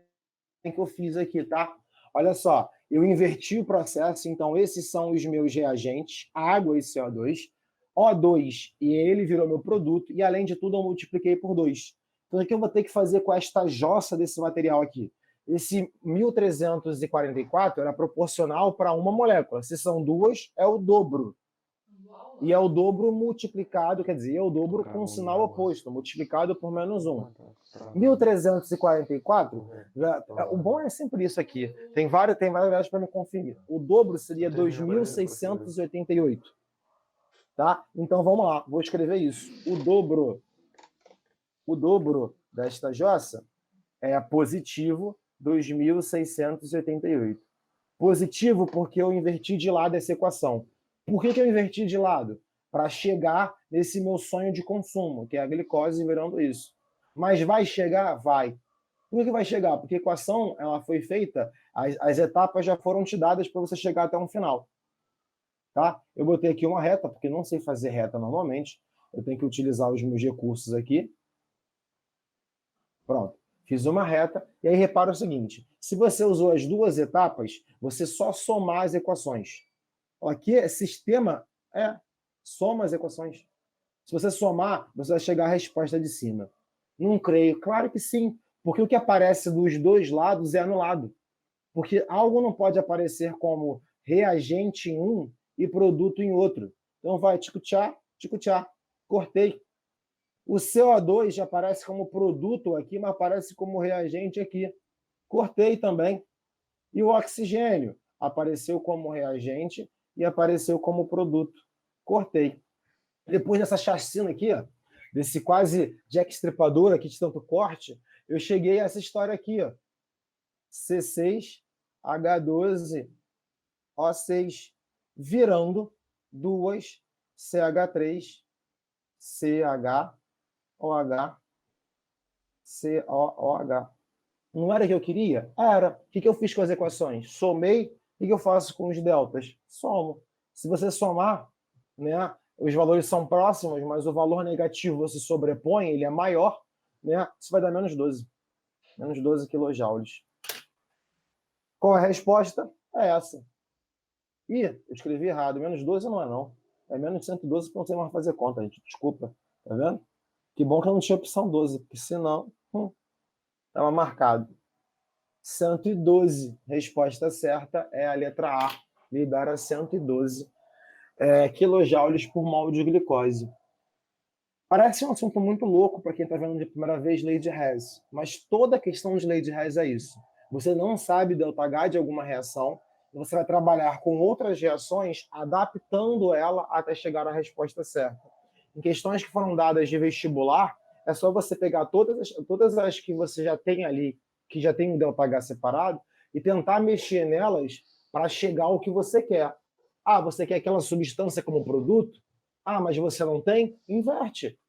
o que eu fiz aqui, tá? Olha só, eu inverti o processo, então esses são os meus reagentes, água e CO2, O2, e ele virou meu produto, e além de tudo eu multipliquei por 2. Então o que eu vou ter que fazer com esta jossa desse material aqui? Esse 1344 era proporcional para uma molécula. Se são 2, é o dobro. E é o dobro multiplicado, quer dizer, é o dobro com um sinal oposto, multiplicado por menos 1. 1344, o bom é sempre isso aqui. Tem várias variáveis para me conferir. O dobro seria 2688. Tá? Então vamos lá, vou escrever isso. O dobro desta jossa é positivo 2688. Positivo porque eu inverti de lado essa equação. Por que eu inverti de lado? Para chegar nesse meu sonho de consumo, que é a glicose virando isso. Mas vai chegar? Vai. Por que vai chegar? Porque a equação ela foi feita, as etapas já foram te dadas para você chegar até um final. Tá? Eu botei aqui uma reta, porque não sei fazer reta normalmente. Eu tenho que utilizar os meus recursos aqui. Pronto. Fiz uma reta, e aí repara o seguinte, se você usou as duas etapas, você só somar as equações. Aqui é sistema, soma as equações. Se você somar, você vai chegar à resposta de cima. Não creio. Claro que sim, porque o que aparece dos dois lados é anulado. Porque algo não pode aparecer como reagente em um e produto em outro. Então vai, tico-tchá, cortei. O CO2 já aparece como produto aqui, mas aparece como reagente aqui. Cortei também. E o oxigênio apareceu como reagente e apareceu como produto. Cortei. Depois dessa chacina aqui, ó, desse quase Jack Stripador aqui de tanto corte, eu cheguei a essa história aqui, ó. C6H12O6, virando 2 CH3 CH OH, COOH. Não era o que eu queria? Era. O que eu fiz com as equações? Somei. O que eu faço com os deltas? Somo. Se você somar, né, os valores são próximos, mas o valor negativo se sobrepõe, ele é maior, né, isso vai dar menos 12. Menos 12 quilojoules. Qual é a resposta? É essa. Ih, eu escrevi errado. Menos 12 não é não. É menos 112 porque não sei mais fazer conta, gente. Desculpa. Tá vendo? Que bom que eu não tinha opção 12, porque senão estava marcado. 112. Resposta certa é a letra A. Libera 112 quilojoules por mol de glicose. Parece um assunto muito louco para quem está vendo de primeira vez lei de Hess, mas toda a questão de lei de Hess é isso. Você não sabe ΔH de alguma reação, você vai trabalhar com outras reações, adaptando ela até chegar à resposta certa. Em questões que foram dadas de vestibular, é só você pegar todas as que você já tem ali, que já tem um ΔH separado, e tentar mexer nelas para chegar ao que você quer. Ah, você quer aquela substância como produto? Ah, mas você não tem? Inverte.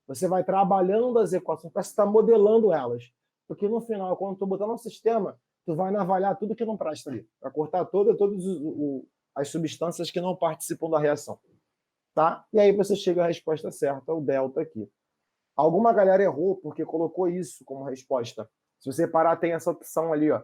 Você vai trabalhando as equações para estar modelando elas. Porque no final, quando tu botar no sistema, tu vai navalhar tudo que não presta ali. Vai cortar todas as substâncias que não participam da reação. Tá? E aí você chega à resposta certa, o delta aqui. Alguma galera errou porque colocou isso como resposta. Se você parar, tem essa opção ali, ó.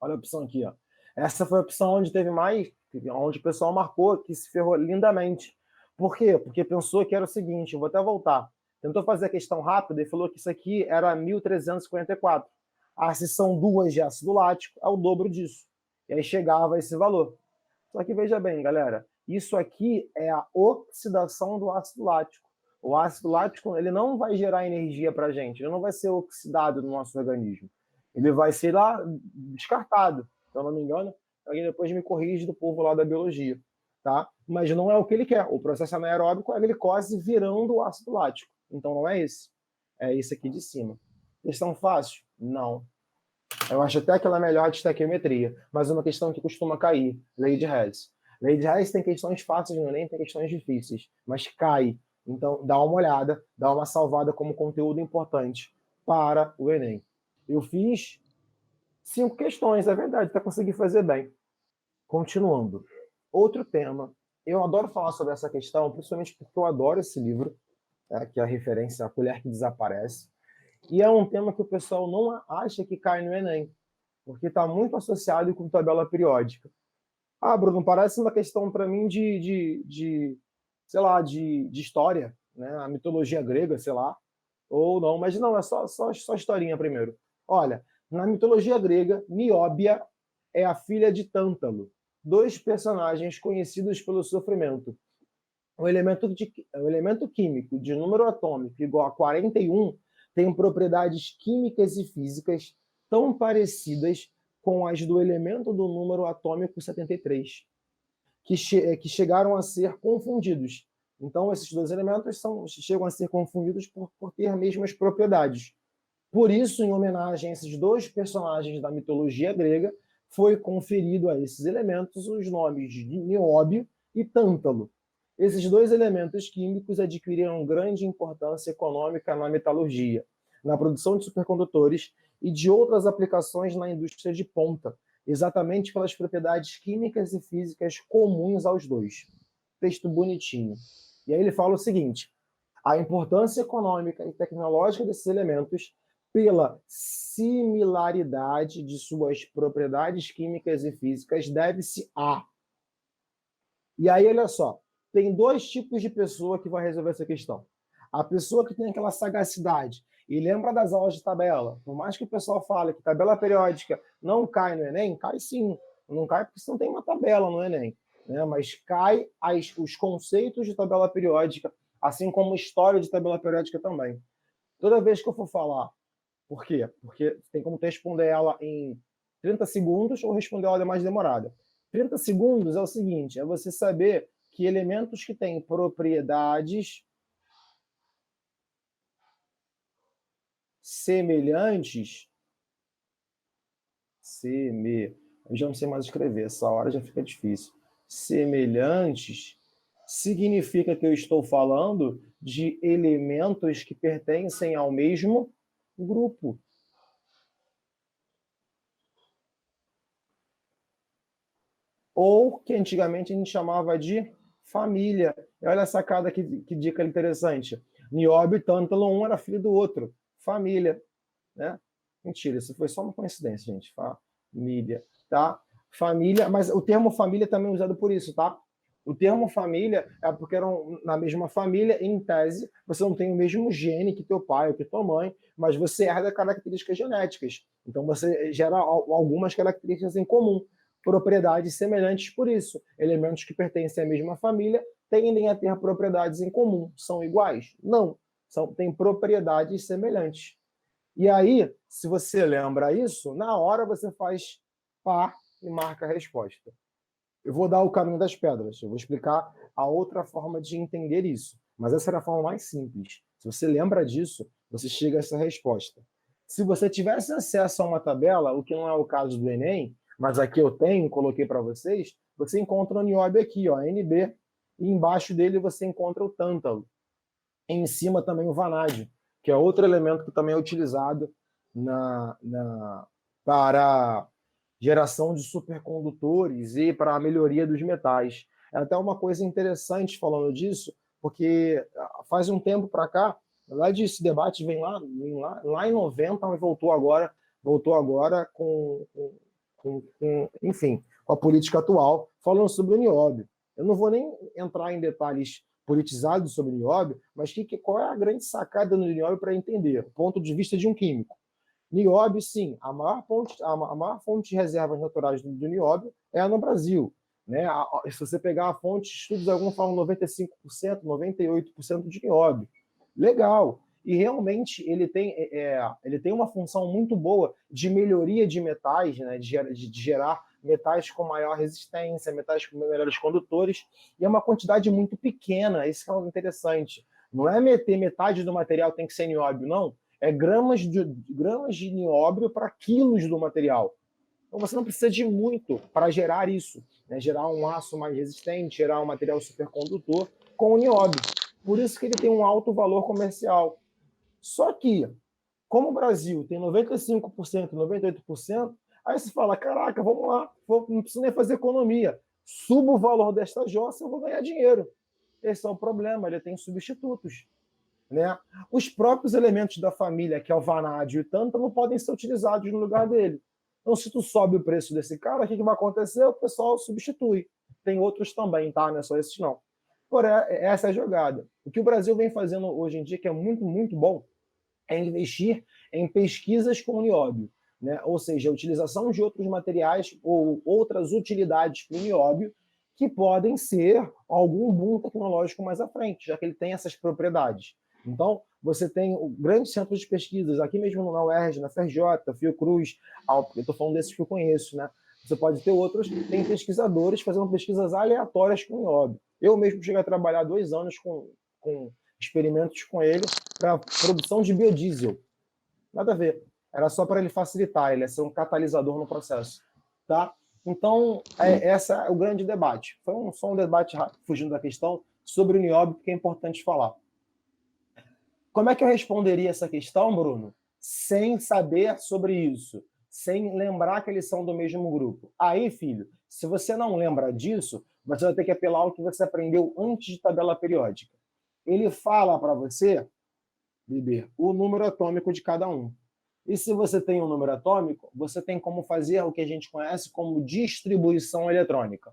Olha a opção aqui, ó. Essa foi a opção onde teve mais, onde o pessoal marcou que se ferrou lindamente. Por quê? Porque pensou que era o seguinte, eu vou até voltar. Tentou fazer a questão rápida e falou que isso aqui era 1344. Ah, se são 2 de ácido lático, é o dobro disso. E aí chegava a esse valor. Só que veja bem, galera, isso aqui é a oxidação do ácido lático. O ácido lático ele não vai gerar energia para a gente, ele não vai ser oxidado no nosso organismo. Ele vai ser lá descartado, se eu não me engano. Aí depois me corrige do povo lá da biologia, tá? Mas não é o que ele quer. O processo anaeróbico é a glicose virando o ácido lático. Então não é esse. É esse aqui de cima. Questão fácil? Não. Eu acho até que ela é melhor de estequiometria, mas é uma questão que costuma cair. Lei de Hess. Lei de Hess tem questões fáceis no Enem, tem questões difíceis, mas cai. Então, dá uma olhada, dá uma salvada como conteúdo importante para o Enem. Eu fiz 5 questões, é verdade, para conseguir fazer bem. Continuando. Outro tema. Eu adoro falar sobre essa questão, principalmente porque eu adoro esse livro, que é a referência A Colher que Desaparece. E é um tema que o pessoal não acha que cai no Enem, porque está muito associado com tabela periódica. Ah, Bruno, parece uma questão para mim sei lá, de história, né? A mitologia grega, sei lá, ou não, mas não, é só historinha primeiro. Olha, na mitologia grega, Nióbia é a filha de Tântalo, 2 personagens conhecidos pelo sofrimento. O elemento químico de número atômico igual a 41 tem propriedades químicas e físicas tão parecidas com as do elemento do número atômico 73, que chegaram a ser confundidos. Então, esses 2 elementos chegam a ser confundidos por ter as mesmas propriedades. Por isso, em homenagem a esses 2 personagens da mitologia grega, foi conferido a esses elementos os nomes de Nióbio e Tântalo. Esses 2 elementos químicos adquiriram grande importância econômica na metalurgia, na produção de supercondutores e de outras aplicações na indústria de ponta, exatamente pelas propriedades químicas e físicas comuns aos 2. Texto bonitinho. E aí ele fala o seguinte: a importância econômica e tecnológica desses elementos pela similaridade de suas propriedades químicas e físicas deve-se a... E aí, olha só, tem 2 tipos de pessoa que vai resolver essa questão. A pessoa que tem aquela sagacidade e lembra das aulas de tabela, por mais que o pessoal fale que tabela periódica não cai no Enem, cai sim. Não cai porque você não tem uma tabela no Enem, né? Mas cai os conceitos de tabela periódica, assim como história de tabela periódica também. Toda vez que eu for falar, por quê? Porque tem como responder ela em 30 segundos ou responder ela mais demorada. 30 segundos é o seguinte, é você saber que elementos que têm propriedades semelhantes, eu já não sei mais escrever, essa hora já fica difícil. Semelhantes significa que eu estou falando de elementos que pertencem ao mesmo grupo. Ou que antigamente a gente chamava de família. E olha a sacada, que dica interessante. Nióbio e Tântalo, um era filho do outro. Família, né? Mentira, isso foi só uma coincidência, gente. Família, tá? Família, mas o termo família também é usado por isso, tá? O termo família é porque eram na mesma família, em tese, você não tem o mesmo gene que teu pai ou que tua mãe, mas você herda características genéticas. Então você gera algumas características em comum, propriedades semelhantes por isso. Elementos que pertencem à mesma família tendem a ter propriedades em comum. São iguais? Não. Têm propriedades semelhantes. E aí, se você lembra isso, na hora você faz par e marca a resposta. Eu vou dar o caminho das pedras. Eu vou explicar a outra forma de entender isso. Mas essa era a forma mais simples. Se você lembra disso, você chega a essa resposta. Se você tivesse acesso a uma tabela, o que não é o caso do Enem, mas aqui eu tenho, coloquei para vocês, você encontra o nióbio aqui, ó, NB, e embaixo dele você encontra o tântalo. Em cima também o vanádio, que é outro elemento que também é utilizado para geração de supercondutores e para a melhoria dos metais. É até uma coisa interessante falando disso, porque faz um tempo para cá, na verdade esse debate vem lá em 90, mas voltou agora enfim, com a política atual, falando sobre o nióbio. Eu não vou nem entrar em detalhes politizados sobre o nióbio, mas qual é a grande sacada do nióbio para entender, o ponto de vista de um químico. Nióbio, sim, a maior fonte de reservas naturais do nióbio é no Brasil. Né? Se você pegar a fonte, estudos alguns falam 95%, 98% de nióbio. Legal. E realmente ele tem uma função muito boa de melhoria de metais, né? de gerar metais com maior resistência, metais com melhores condutores, e é uma quantidade muito pequena, isso que é interessante. Não é meter metade do material tem que ser nióbio, não. É gramas de nióbio para quilos do material. Então você não precisa de muito para gerar isso, né? Gerar um aço mais resistente, gerar um material supercondutor com o nióbio. Por isso que ele tem um alto valor comercial. Só que, como o Brasil tem 95%, 98%, aí você fala, caraca, vamos lá, não preciso nem fazer economia. Subo o valor desta jossa, eu vou ganhar dinheiro. Esse é o problema, ele tem substitutos. Né? Os próprios elementos da família, que é o vanádio e o tântalo, podem ser utilizados no lugar dele. Então, se tu sobe o preço desse cara, o que vai acontecer? O pessoal substitui. Tem outros também, tá? Não é só esses, não. Porém, essa é a jogada. O que o Brasil vem fazendo hoje em dia, que é muito, muito bom, é investir em pesquisas com nióbio, né? Ou seja, a utilização de outros materiais ou outras utilidades para o nióbio que podem ser algum boom tecnológico mais à frente, já que ele tem essas propriedades. Então, você tem grandes centros de pesquisas, aqui mesmo na UERJ, na FRJ, Fiocruz, eu estou falando desses que eu conheço, né? Você pode ter outros, tem pesquisadores fazendo pesquisas aleatórias com nióbio. Eu mesmo cheguei a trabalhar 2 anos com experimentos com ele para produção de biodiesel. Nada a ver. Era só para ele facilitar, ele ia ser um catalisador no processo. Tá? Então, esse é o grande debate. Foi só um debate rápido, fugindo da questão, sobre o nióbio, que é importante falar. Como é que eu responderia essa questão, Bruno? Sem saber sobre isso, sem lembrar que eles são do mesmo grupo. Aí, filho, se você não lembra disso, você vai ter que apelar ao que você aprendeu antes de tabela periódica. Ele fala para você, bebê, o número atômico de cada um. E se você tem um número atômico, você tem como fazer o que a gente conhece como distribuição eletrônica.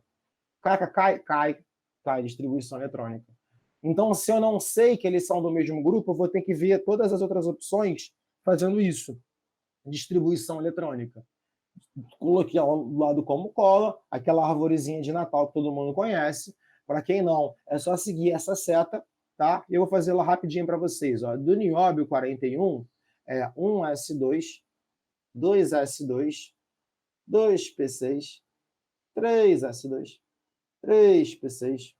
Cai, distribuição eletrônica. Então, se eu não sei que eles são do mesmo grupo, eu vou ter que ver todas as outras opções fazendo isso. Distribuição eletrônica. Coloquei ao lado como cola, aquela arvorezinha de Natal que todo mundo conhece. Para quem não, é só seguir essa seta, tá? Eu vou fazer ela rapidinho para vocês. Ó. Do nióbio 41, é 1s2, 2s2, 2p6, 3s2, 3p6,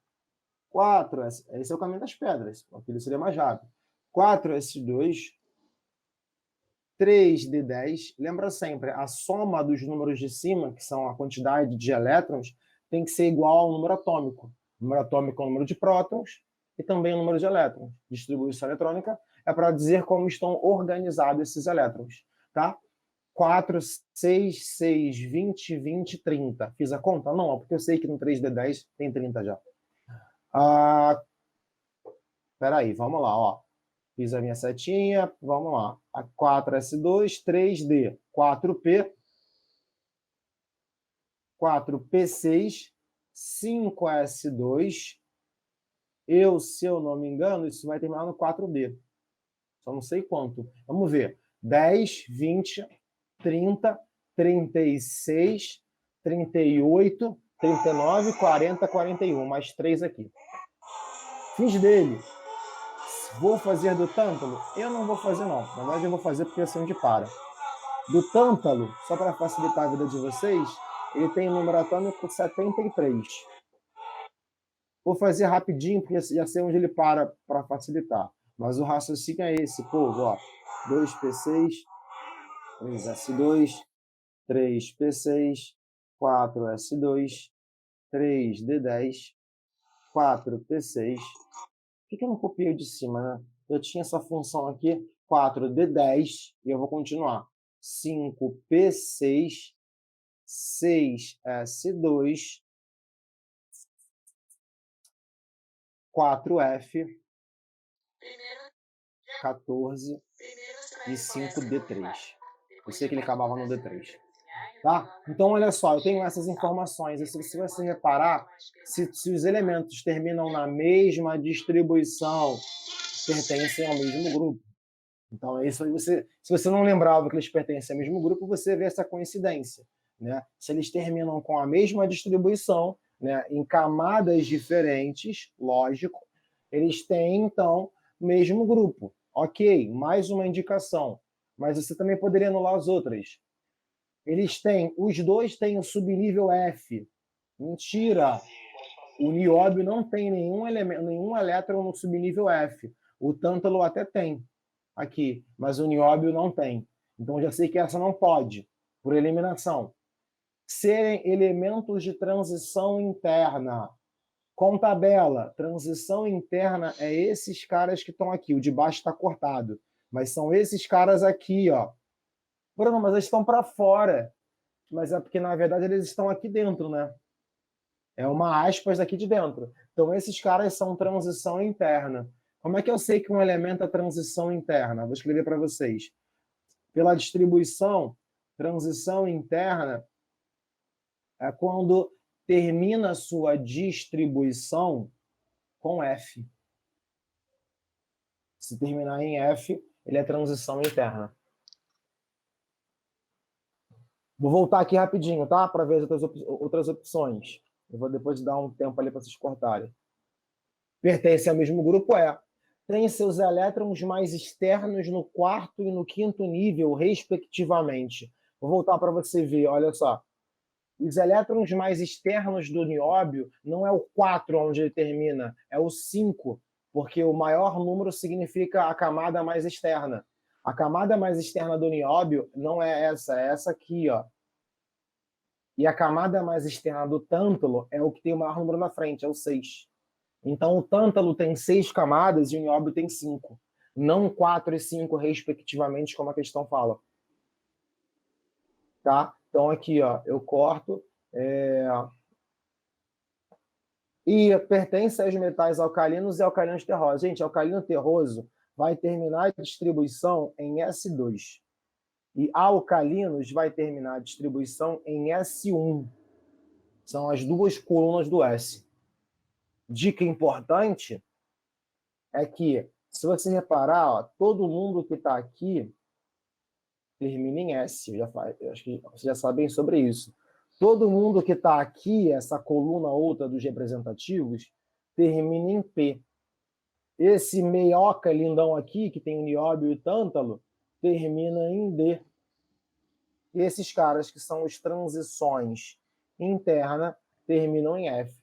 4s. Esse é o caminho das pedras. Aquilo seria mais rápido. 4s2, 3d10. Lembra sempre, a soma dos números de cima, que são a quantidade de elétrons, tem que ser igual ao número atômico. O número atômico é o número de prótons e também o número de elétrons. Distribuição eletrônica é para dizer como estão organizados esses elétrons. Tá? 4, 6, 6, 20, 20, 30. Fiz a conta? Não, porque eu sei que no 3D10 tem 30 já. Peraí, vamos lá, ó. Fiz a minha setinha, vamos lá. A 4S2, 3D, 4P, 4P6, 5S2. Se eu não me engano, isso vai terminar no 4D. Só não sei quanto. Vamos ver. 10, 20, 30, 36, 38, 39, 40, 41. Mais 3 aqui. Fiz dele. Vou fazer do tântalo? Eu não vou fazer, não. Na verdade, eu vou fazer porque eu sei onde para. Do tântalo, só para facilitar a vida de vocês, ele tem um número atômico 73. Vou fazer rapidinho, porque já sei onde ele para facilitar. Mas o raciocínio é esse, povo. Ó. 2P6, 3S2, 3P6, 4S2, 3D10, 4P6. Por que eu não copiei de cima, né? Eu tinha essa função aqui, 4D10, e eu vou continuar. 5P6, 6S2, 4F, 14 e 5D3. Eu sei que ele acabava no D3. Tá? Então, olha só, eu tenho essas informações. E se você reparar, se os elementos terminam na mesma distribuição, pertencem ao mesmo grupo. Então, isso aí se você não lembrava que eles pertencem ao mesmo grupo, você vê essa coincidência. Né? Se eles terminam com a mesma distribuição, né, em camadas diferentes, lógico, eles têm, então, o mesmo grupo. Ok, mais uma indicação. Mas você também poderia anular as outras. Os dois têm o subnível F. Mentira! O nióbio não tem nenhum elétron no subnível F. O tântalo até tem aqui, mas o nióbio não tem. Então já sei que essa não pode, por eliminação. Serem elementos de transição interna. Com tabela, transição interna é esses caras que estão aqui. O de baixo está cortado. Mas são esses caras aqui, ó. Bruno, mas eles estão para fora. Mas é porque, na verdade, eles estão aqui dentro, né? É uma aspas aqui de dentro. Então, esses caras são transição interna. Como é que eu sei que um elemento é transição interna? Vou escrever para vocês. Pela distribuição, transição interna é quando termina a sua distribuição com F. Se terminar em F, ele é transição interna. Vou voltar aqui rapidinho, tá? Para ver as outras opções. Eu vou depois dar um tempo ali para vocês cortarem. Pertence ao mesmo grupo? Tem seus elétrons mais externos no quarto e no quinto nível, respectivamente. Vou voltar para você ver, olha só. Os elétrons mais externos do nióbio não é o 4 onde ele termina, é o 5, porque o maior número significa a camada mais externa. A camada mais externa do nióbio não é essa aqui, ó. E a camada mais externa do tântalo é o que tem o maior número na frente, é o 6. Então, o tântalo tem 6 camadas e o nióbio tem 5. Não 4 e 5, respectivamente, como a questão fala. Tá? Então, aqui, ó, eu corto. E pertence aos metais alcalinos e alcalinos terrosos. Gente, alcalino terroso vai terminar a distribuição em S2. E alcalinos vai terminar a distribuição em S1. São as duas colunas do S. Dica importante é que, se você reparar, ó, todo mundo que está aqui termina em S. Eu acho que vocês já sabem sobre isso. Todo mundo que está aqui, essa coluna outra dos representativos, termina em P. Esse meioca lindão aqui, que tem o nióbio e o tântalo, termina em D. E esses caras que são as transições internas terminam em F.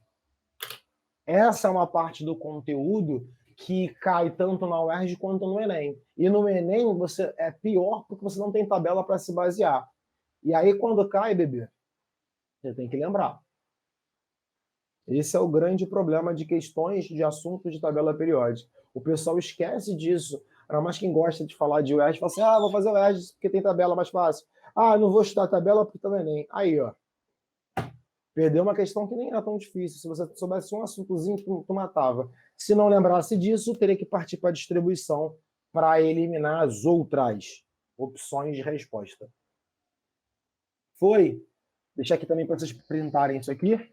Essa é uma parte do conteúdo que cai tanto na UERJ quanto no Enem. E no Enem você é pior porque você não tem tabela para se basear. E aí quando cai, bebê, você tem que lembrar. Esse é o grande problema de questões de assuntos de tabela periódica. O pessoal esquece disso. Ainda mais quem gosta de falar de UERJ, fala assim, vou fazer o UERJ porque tem tabela mais fácil. Não vou estudar tabela porque tá no Enem. Aí, ó. Perdeu uma questão que nem era tão difícil. Se você soubesse um assuntozinho, tu matava. Se não lembrasse disso, teria que partir para a distribuição para eliminar as outras opções de resposta. Foi? Deixar aqui também para vocês printarem isso aqui.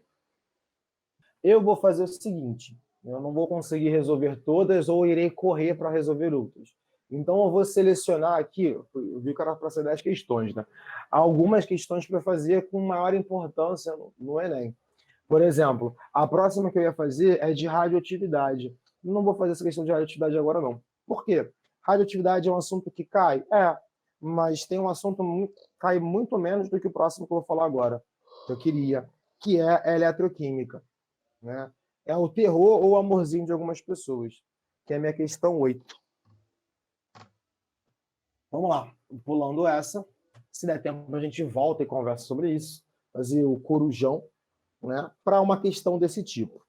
Eu vou fazer o seguinte. Eu não vou conseguir resolver todas ou irei correr para resolver outras. Então, eu vou selecionar aqui, eu vi que era para ser 10 questões, né? Algumas questões para fazer com maior importância no Enem. Por exemplo, a próxima que eu ia fazer é de radioatividade. Não vou fazer essa questão de radioatividade agora, não. Por quê? Radioatividade é um assunto que cai? Mas tem um assunto que cai muito menos do que o próximo que eu vou falar agora, que eu queria, que é a eletroquímica. Né? É o terror ou o amorzinho de algumas pessoas, que é a minha questão 8. Vamos lá, pulando essa. Se der tempo, a gente volta e conversa sobre isso. Fazer o corujão, né, para uma questão desse tipo.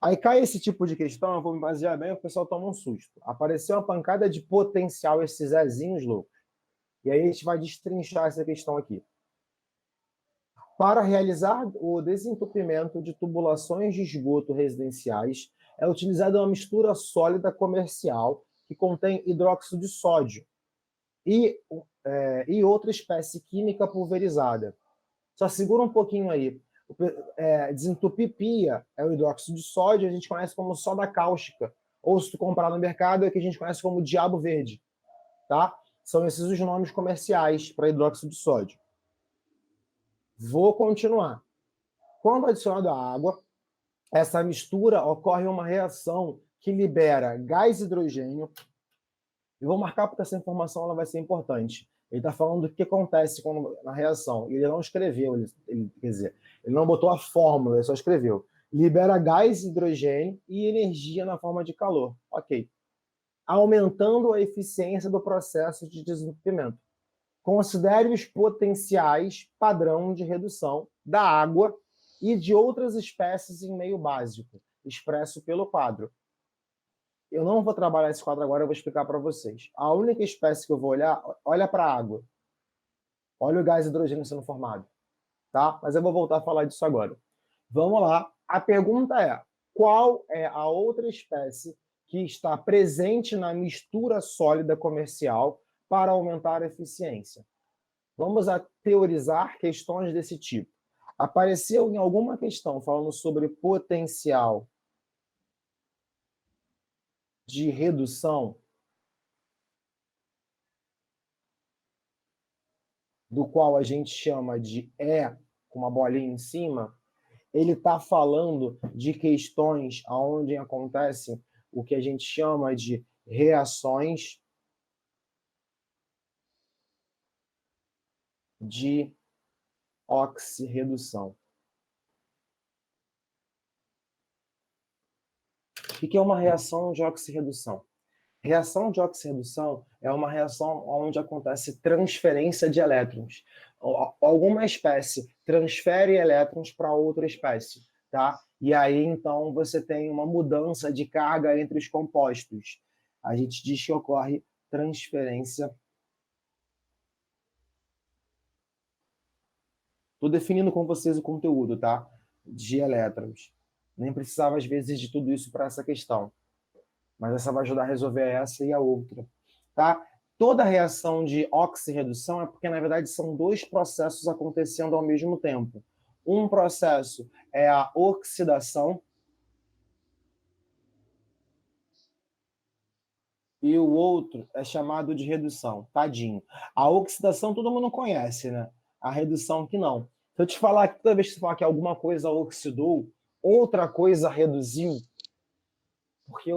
Aí cai esse tipo de questão, eu vou me basear bem, o pessoal toma um susto. Apareceu uma pancada de potencial, esses Zezinhos loucos. E aí a gente vai destrinchar essa questão aqui. Para realizar o desentupimento de tubulações de esgoto residenciais, é utilizada uma mistura sólida comercial que contém hidróxido de sódio e outra espécie química pulverizada. Só segura um pouquinho aí. Desentupir pia é o hidróxido de sódio, a gente conhece como soda cáustica. Ou se tu comprar no mercado, é o que a gente conhece como diabo verde. Tá? São esses os nomes comerciais para hidróxido de sódio. Vou continuar. Quando adicionado a água, essa mistura ocorre uma reação que libera gás hidrogênio. Eu vou marcar porque essa informação ela vai ser importante. Ele está falando do que acontece na reação. Ele não escreveu, quer dizer, ele não botou a fórmula, ele só escreveu. Libera gás, hidrogênio e energia na forma de calor. Ok. Aumentando a eficiência do processo de desentupimento. Considere os potenciais padrão de redução da água e de outras espécies em meio básico, expresso pelo quadro. Eu não vou trabalhar esse quadro agora, eu vou explicar para vocês. A única espécie que eu vou olhar, olha para a água. Olha o gás hidrogênio sendo formado. Tá? Mas eu vou voltar a falar disso agora. Vamos lá. A pergunta é, qual é a outra espécie que está presente na mistura sólida comercial para aumentar a eficiência? Vamos a teorizar questões desse tipo. Apareceu em alguma questão falando sobre potencial de redução, do qual a gente chama de E, com uma bolinha em cima, ele está falando de questões onde acontecem o que a gente chama de reações de oxirredução. O que é uma reação de oxirredução? Reação de oxirredução é uma reação onde acontece transferência de elétrons. Alguma espécie transfere elétrons para outra espécie, tá? E aí, então, você tem uma mudança de carga entre os compostos. A gente diz que ocorre transferência. Estou definindo com vocês o conteúdo, tá? De elétrons. Nem precisava, às vezes, de tudo isso para essa questão. Mas essa vai ajudar a resolver essa e a outra. Tá? Toda reação de oxirredução é porque, na verdade, são dois processos acontecendo ao mesmo tempo. Um processo é a oxidação e o outro é chamado de redução. Tadinho. A oxidação todo mundo conhece, né? A redução que não. Se eu te falar que toda vez que você falar que alguma coisa oxidou, outra coisa reduziu, porque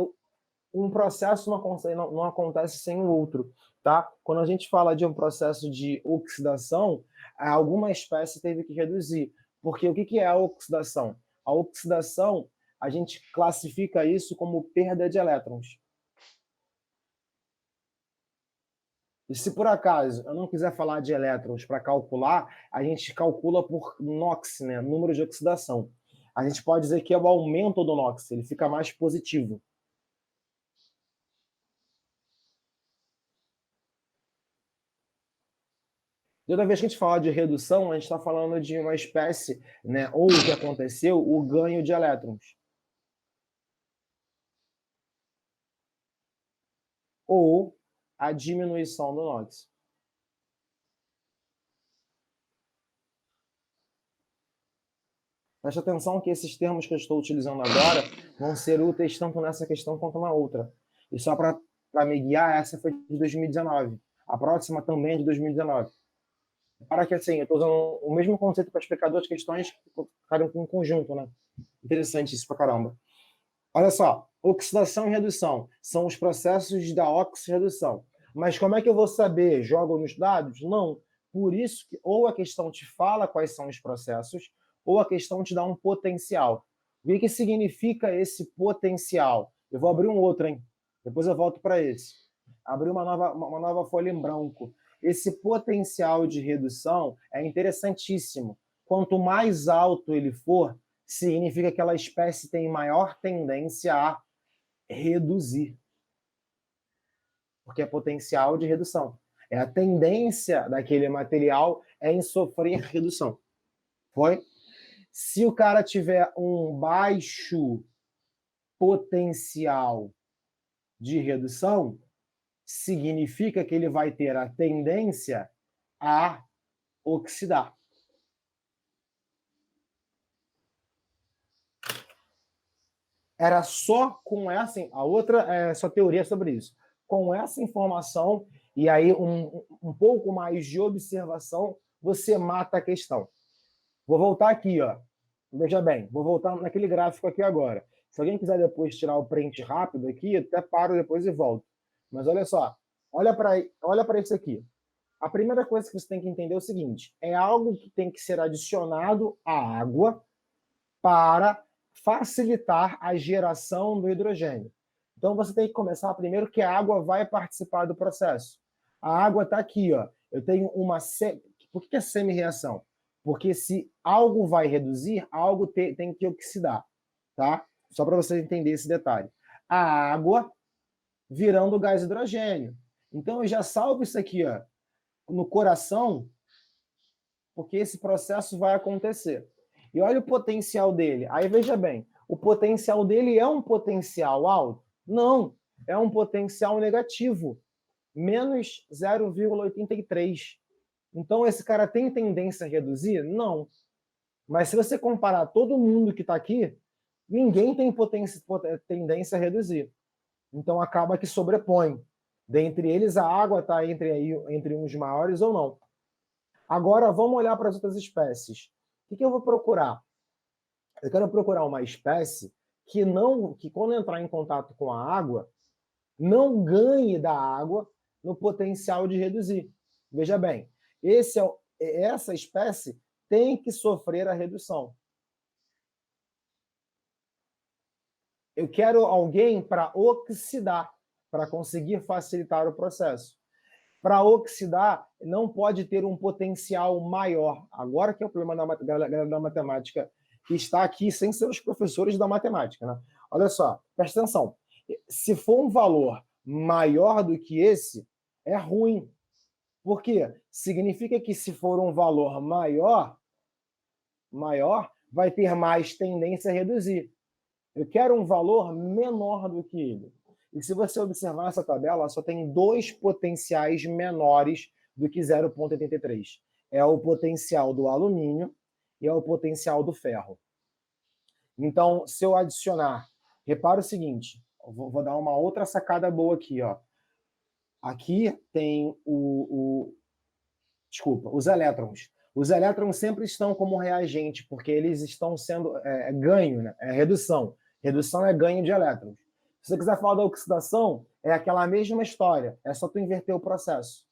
um processo não acontece sem o outro, tá? Quando a gente fala de um processo de oxidação, alguma espécie teve que reduzir. Porque o que é a oxidação? A oxidação, a gente classifica isso como perda de elétrons. E se por acaso eu não quiser falar de elétrons para calcular, a gente calcula por NOx, né? Número de oxidação. A gente pode dizer que é o aumento do NOx, ele fica mais positivo. Toda vez que a gente fala de redução, a gente está falando de uma espécie, né, ou o que aconteceu, o ganho de elétrons. Ou a diminuição do NOx. Preste atenção que esses termos que eu estou utilizando agora vão ser úteis tanto nessa questão quanto na outra. E só para me guiar, essa foi de 2019. A próxima também é de 2019. Para que assim, eu estou usando o mesmo conceito para explicar duas questões que ficaram em conjunto, né? Interessante isso pra caramba. Olha só, oxidação e redução são os processos da oxirredução. Mas como é que eu vou saber? Jogo nos dados? Não. Por isso que ou a questão te fala quais são os processos, ou a questão te dá um potencial. O que significa esse potencial? Eu vou abrir um outro, hein? Depois eu volto para esse. Abrir uma nova folha em branco. Esse potencial de redução é interessantíssimo. Quanto mais alto ele for, significa que aquela espécie tem maior tendência a reduzir. Porque é potencial de redução. É a tendência daquele material em sofrer redução. Foi? Se o cara tiver um baixo potencial de redução, significa que ele vai ter a tendência a oxidar. Era só com essa, a outra é só teoria sobre isso. Com essa informação e aí um pouco mais de observação, você mata a questão. Vou voltar aqui, ó. Veja bem, vou voltar naquele gráfico aqui agora. Se alguém quiser depois tirar o print rápido aqui, até paro depois e volto. Mas olha só, olha para isso aqui. A primeira coisa que você tem que entender é o seguinte: é algo que tem que ser adicionado à água para facilitar a geração do hidrogênio. Então você tem que começar primeiro que a água vai participar do processo. A água está aqui, ó. Eu tenho uma. Por que é semi-reação? Porque se algo vai reduzir, algo tem que oxidar, tá? Só para você entender esse detalhe. A água virando gás hidrogênio. Então eu já salvo isso aqui, ó, no coração, porque esse processo vai acontecer. E olha o potencial dele. Aí veja bem, o potencial dele é um potencial alto? Não, é um potencial negativo, menos 0,83. Então esse cara tem tendência a reduzir? Não. Mas se você comparar todo mundo que está aqui, ninguém tem tendência a reduzir. Então acaba que sobrepõe. Dentre eles, a água está entre uns maiores ou não. Agora, vamos olhar para as outras espécies. O que eu vou procurar? Eu quero procurar uma espécie que quando entrar em contato com a água, não ganhe da água no potencial de reduzir. Veja bem, essa espécie tem que sofrer a redução. Eu quero alguém para oxidar, para conseguir facilitar o processo. Para oxidar, não pode ter um potencial maior. Agora que é o problema da galera da matemática, que está aqui sem ser os professores da matemática, né? Olha só, presta atenção. Se for um valor maior do que esse, é ruim. Por quê? Significa que se for um valor maior, vai ter mais tendência a reduzir. Eu quero um valor menor do que ele. E se você observar essa tabela, só tem dois potenciais menores do que 0,83. É o potencial do alumínio e é o potencial do ferro. Então, se eu adicionar, repara o seguinte, vou dar uma outra sacada boa aqui, ó. Aqui tem os elétrons. Os elétrons sempre estão como reagente, porque eles estão sendo ganho, né? É redução. Redução é ganho de elétrons. Se você quiser falar da oxidação, é aquela mesma história. É só tu inverter o processo.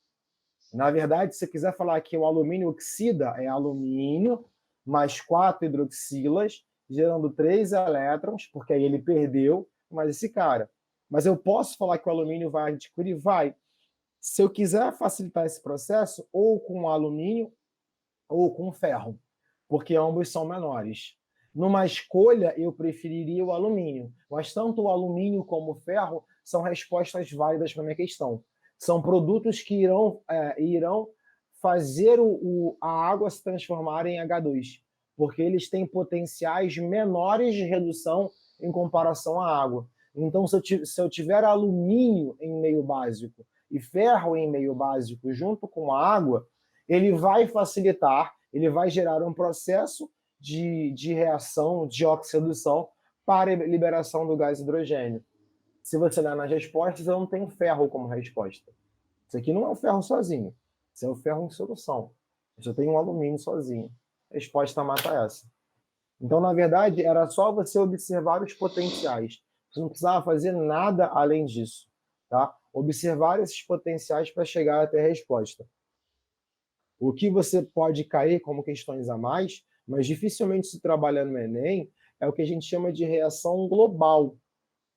Na verdade, se você quiser falar que o alumínio oxida, é alumínio mais 4 hidroxilas, gerando 3 elétrons, porque aí ele perdeu mais esse cara. Mas eu posso falar que o alumínio vai adquirir? Vai. Se eu quiser facilitar esse processo, ou com alumínio ou com ferro, porque ambos são menores. Numa escolha, eu preferiria o alumínio, mas tanto o alumínio como o ferro são respostas válidas para a minha questão. São produtos que irão fazer a água se transformar em H2, porque eles têm potenciais menores de redução em comparação à água. Então, se eu tiver alumínio em meio básico e ferro em meio básico junto com a água, ele vai facilitar, ele vai gerar um processo de reação, de oxidação para a liberação do gás hidrogênio. Se você olhar nas respostas, eu não tenho ferro como resposta. Isso aqui não é o ferro sozinho. Isso é o ferro em solução. Eu só tenho um alumínio sozinho. A resposta mata essa. Então, na verdade, era só você observar os potenciais. Você não precisava fazer nada além disso. Tá? Observar esses potenciais para chegar até a resposta. O que você pode cair como questões a mais, mas dificilmente se trabalha no Enem, é o que a gente chama de reação global.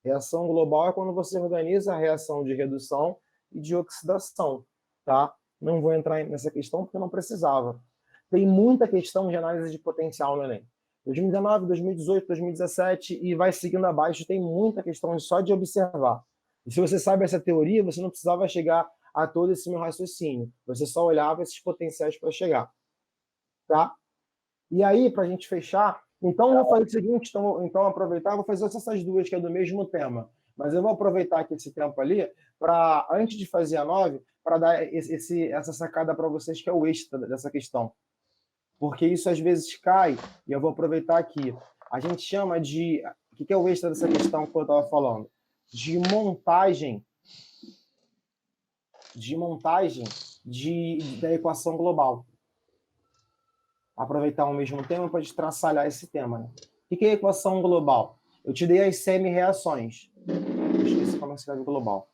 Reação global é quando você organiza a reação de redução e de oxidação. Tá? Não vou entrar nessa questão porque não precisava. Tem muita questão de análise de potencial no Enem. 2019, 2018, 2017 e vai seguindo abaixo, tem muita questão só de observar. E se você sabe essa teoria, você não precisava chegar a todo esse meu raciocínio. Você só olhava esses potenciais para chegar. Tá? E aí, para a gente fechar, então eu vou fazer o seguinte, então aproveitar, vou fazer essas duas que é do mesmo tema. Mas eu vou aproveitar aqui esse tempo ali, para, antes de fazer a 9, para dar essa sacada para vocês, que é o extra dessa questão. Porque isso às vezes cai, e eu vou aproveitar aqui. A gente chama de... O que é o extra dessa questão que eu estava falando? De montagem da equação global. Aproveitar o mesmo tema para destraçalhar esse tema. Né? O que é a equação global? Eu te dei as semi-reações. Eu esqueci como se escreve global.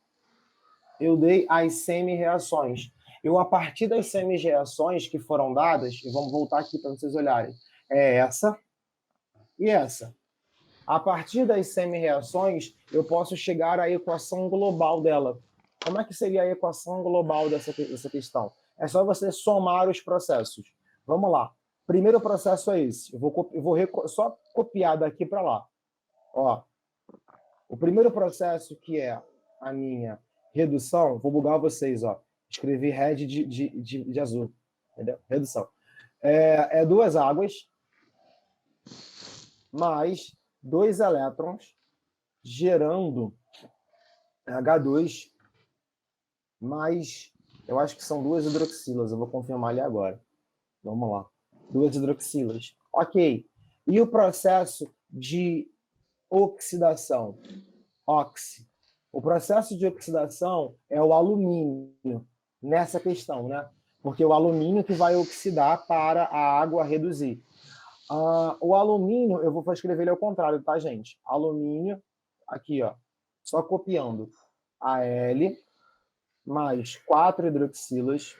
Eu dei as semi-reações. Eu, a partir das semi-reações que foram dadas, e vamos voltar aqui para vocês olharem, é essa e essa. A partir das semi-reações, eu posso chegar à equação global dela. Como é que seria a equação global dessa questão? É só você somar os processos. Vamos lá. Primeiro processo é esse. Eu vou só copiar daqui para lá. Ó, o primeiro processo, que é a minha redução, vou bugar vocês, ó. Escrevi red de azul. Entendeu? Redução. É 2 águas mais 2 elétrons gerando H2 mais, eu acho que são 2 hidroxilas, eu vou confirmar ali agora. Vamos lá. 2 hidroxilas. Ok. E o processo de oxidação? O processo de oxidação é o alumínio nessa questão, né? Porque é o alumínio que vai oxidar para a água reduzir. O alumínio, eu vou escrever ele ao contrário, tá, gente? Alumínio, aqui, ó, só copiando. Al mais 4 hidroxilas,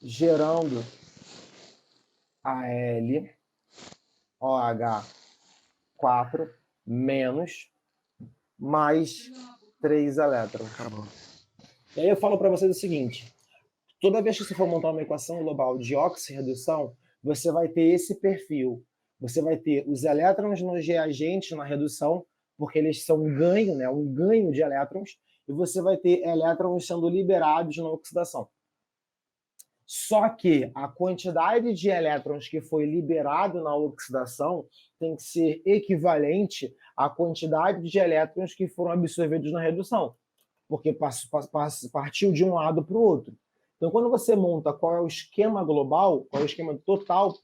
gerando Al, OH4, menos, mais 3 elétrons. E aí eu falo para vocês o seguinte, toda vez que você for montar uma equação global de oxirredução, você vai ter esse perfil. Você vai ter os elétrons nos reagentes na redução, porque eles são um ganho, né? Um ganho de elétrons, e você vai ter elétrons sendo liberados na oxidação. Só que a quantidade de elétrons que foi liberado na oxidação tem que ser equivalente à quantidade de elétrons que foram absorvidos na redução, porque partiu de um lado para o outro. Então, quando você monta qual é o esquema global, qual é o esquema total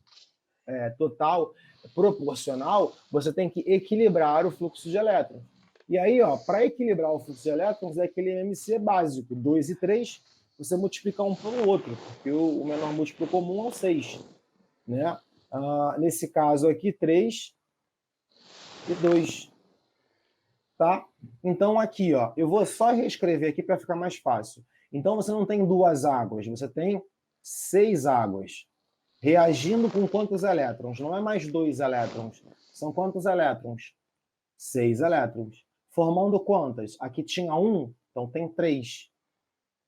proporcional, você tem que equilibrar o fluxo de elétrons. E aí, para equilibrar o fluxo de elétrons, é aquele MC básico, 2 e 3, você multiplica um pelo outro, porque o menor múltiplo comum é o 6. Né? Nesse caso aqui, 3 e 2. Tá? Então, aqui, eu vou só reescrever aqui para ficar mais fácil. Então, você não tem 2 águas, você tem 6 águas. Reagindo com quantos elétrons? Não é mais 2 elétrons. São quantos elétrons? 6 elétrons. Formando quantas? Aqui tinha 1, então tem 3.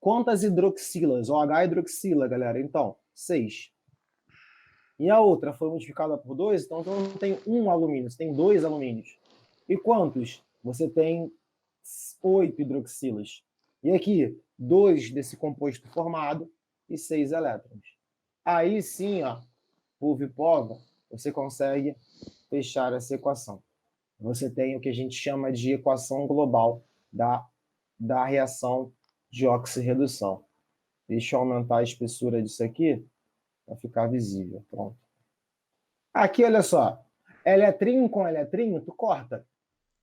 Quantas hidroxilas? OH hidroxila, galera. Então, 6. E a outra foi multiplicada por 2, então não tem 1 alumínio, você tem 2 alumínios. E quantos? Você tem 8 hidroxilas. E aqui, 2 desse composto formado e 6 elétrons. Aí sim, pulve pova, você consegue fechar essa equação. Você tem o que a gente chama de equação global da reação de oxirredução. Deixa eu aumentar a espessura disso aqui para ficar visível. Pronto. Aqui, olha só. Eletrinho com eletrinho, tu corta.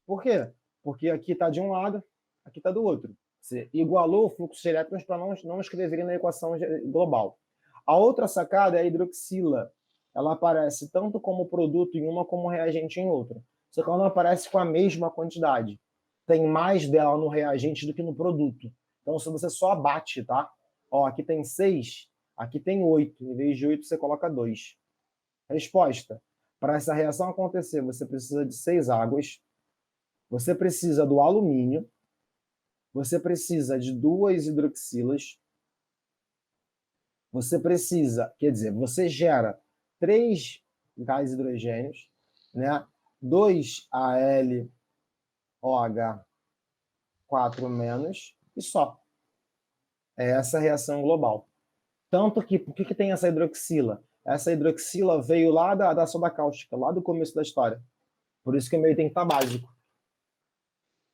Por quê? Porque aqui está de um lado, aqui está do outro. Você igualou o fluxo de elétrons para não escreverem na equação global. A outra sacada é a hidroxila. Ela aparece tanto como produto em uma como reagente em outra. Só que ela não aparece com a mesma quantidade. Tem mais dela no reagente do que no produto. Então, se você só abate, tá? Aqui tem 6, aqui tem 8. Em vez de 8, você coloca 2. Resposta. Para essa reação acontecer, você precisa de 6 águas. Você precisa do alumínio. Você precisa de 2 hidroxilas. Você precisa, quer dizer, você gera 3 gás hidrogênios, né? 2 AlOH4- e só. É essa a reação global. Tanto que, por que tem essa hidroxila? Essa hidroxila veio lá da soda cáustica, lá do começo da história. Por isso que o meio tem que estar básico.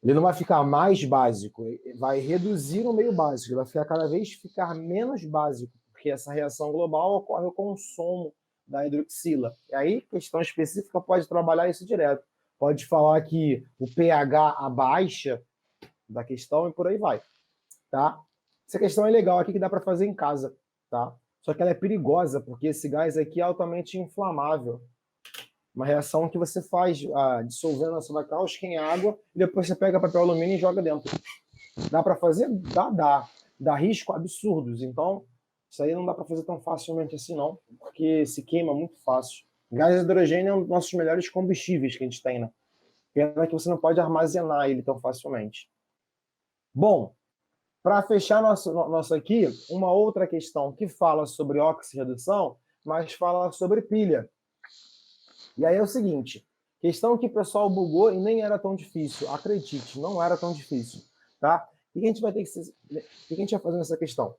Ele não vai ficar mais básico, vai reduzir o meio básico, ele vai cada vez ficar menos básico, porque essa reação global ocorre o consumo da hidroxila. E aí, questão específica, pode trabalhar isso direto. Pode falar que o pH abaixa da questão e por aí vai. Tá? Essa questão é legal aqui que dá para fazer em casa. Tá? Só que ela é perigosa, porque esse gás aqui é altamente inflamável. Uma reação que você faz dissolvendo a soda cáustica em água e depois você pega papel alumínio e joga dentro. Dá para fazer? Dá. Dá risco absurdos. Então, Isso aí não dá para fazer tão facilmente assim, não, porque se queima muito fácil. Gás de hidrogênio é um dos nossos melhores combustíveis que a gente tem, né? Pena que você não pode armazenar ele tão facilmente. Bom, para fechar nosso aqui, uma outra questão que fala sobre oxirredução, mas fala sobre pilha. E aí é o seguinte, questão que o pessoal bugou e nem era tão difícil. Acredite, não era tão difícil, tá? O que a gente vai ter que... O que a gente vai fazer nessa questão?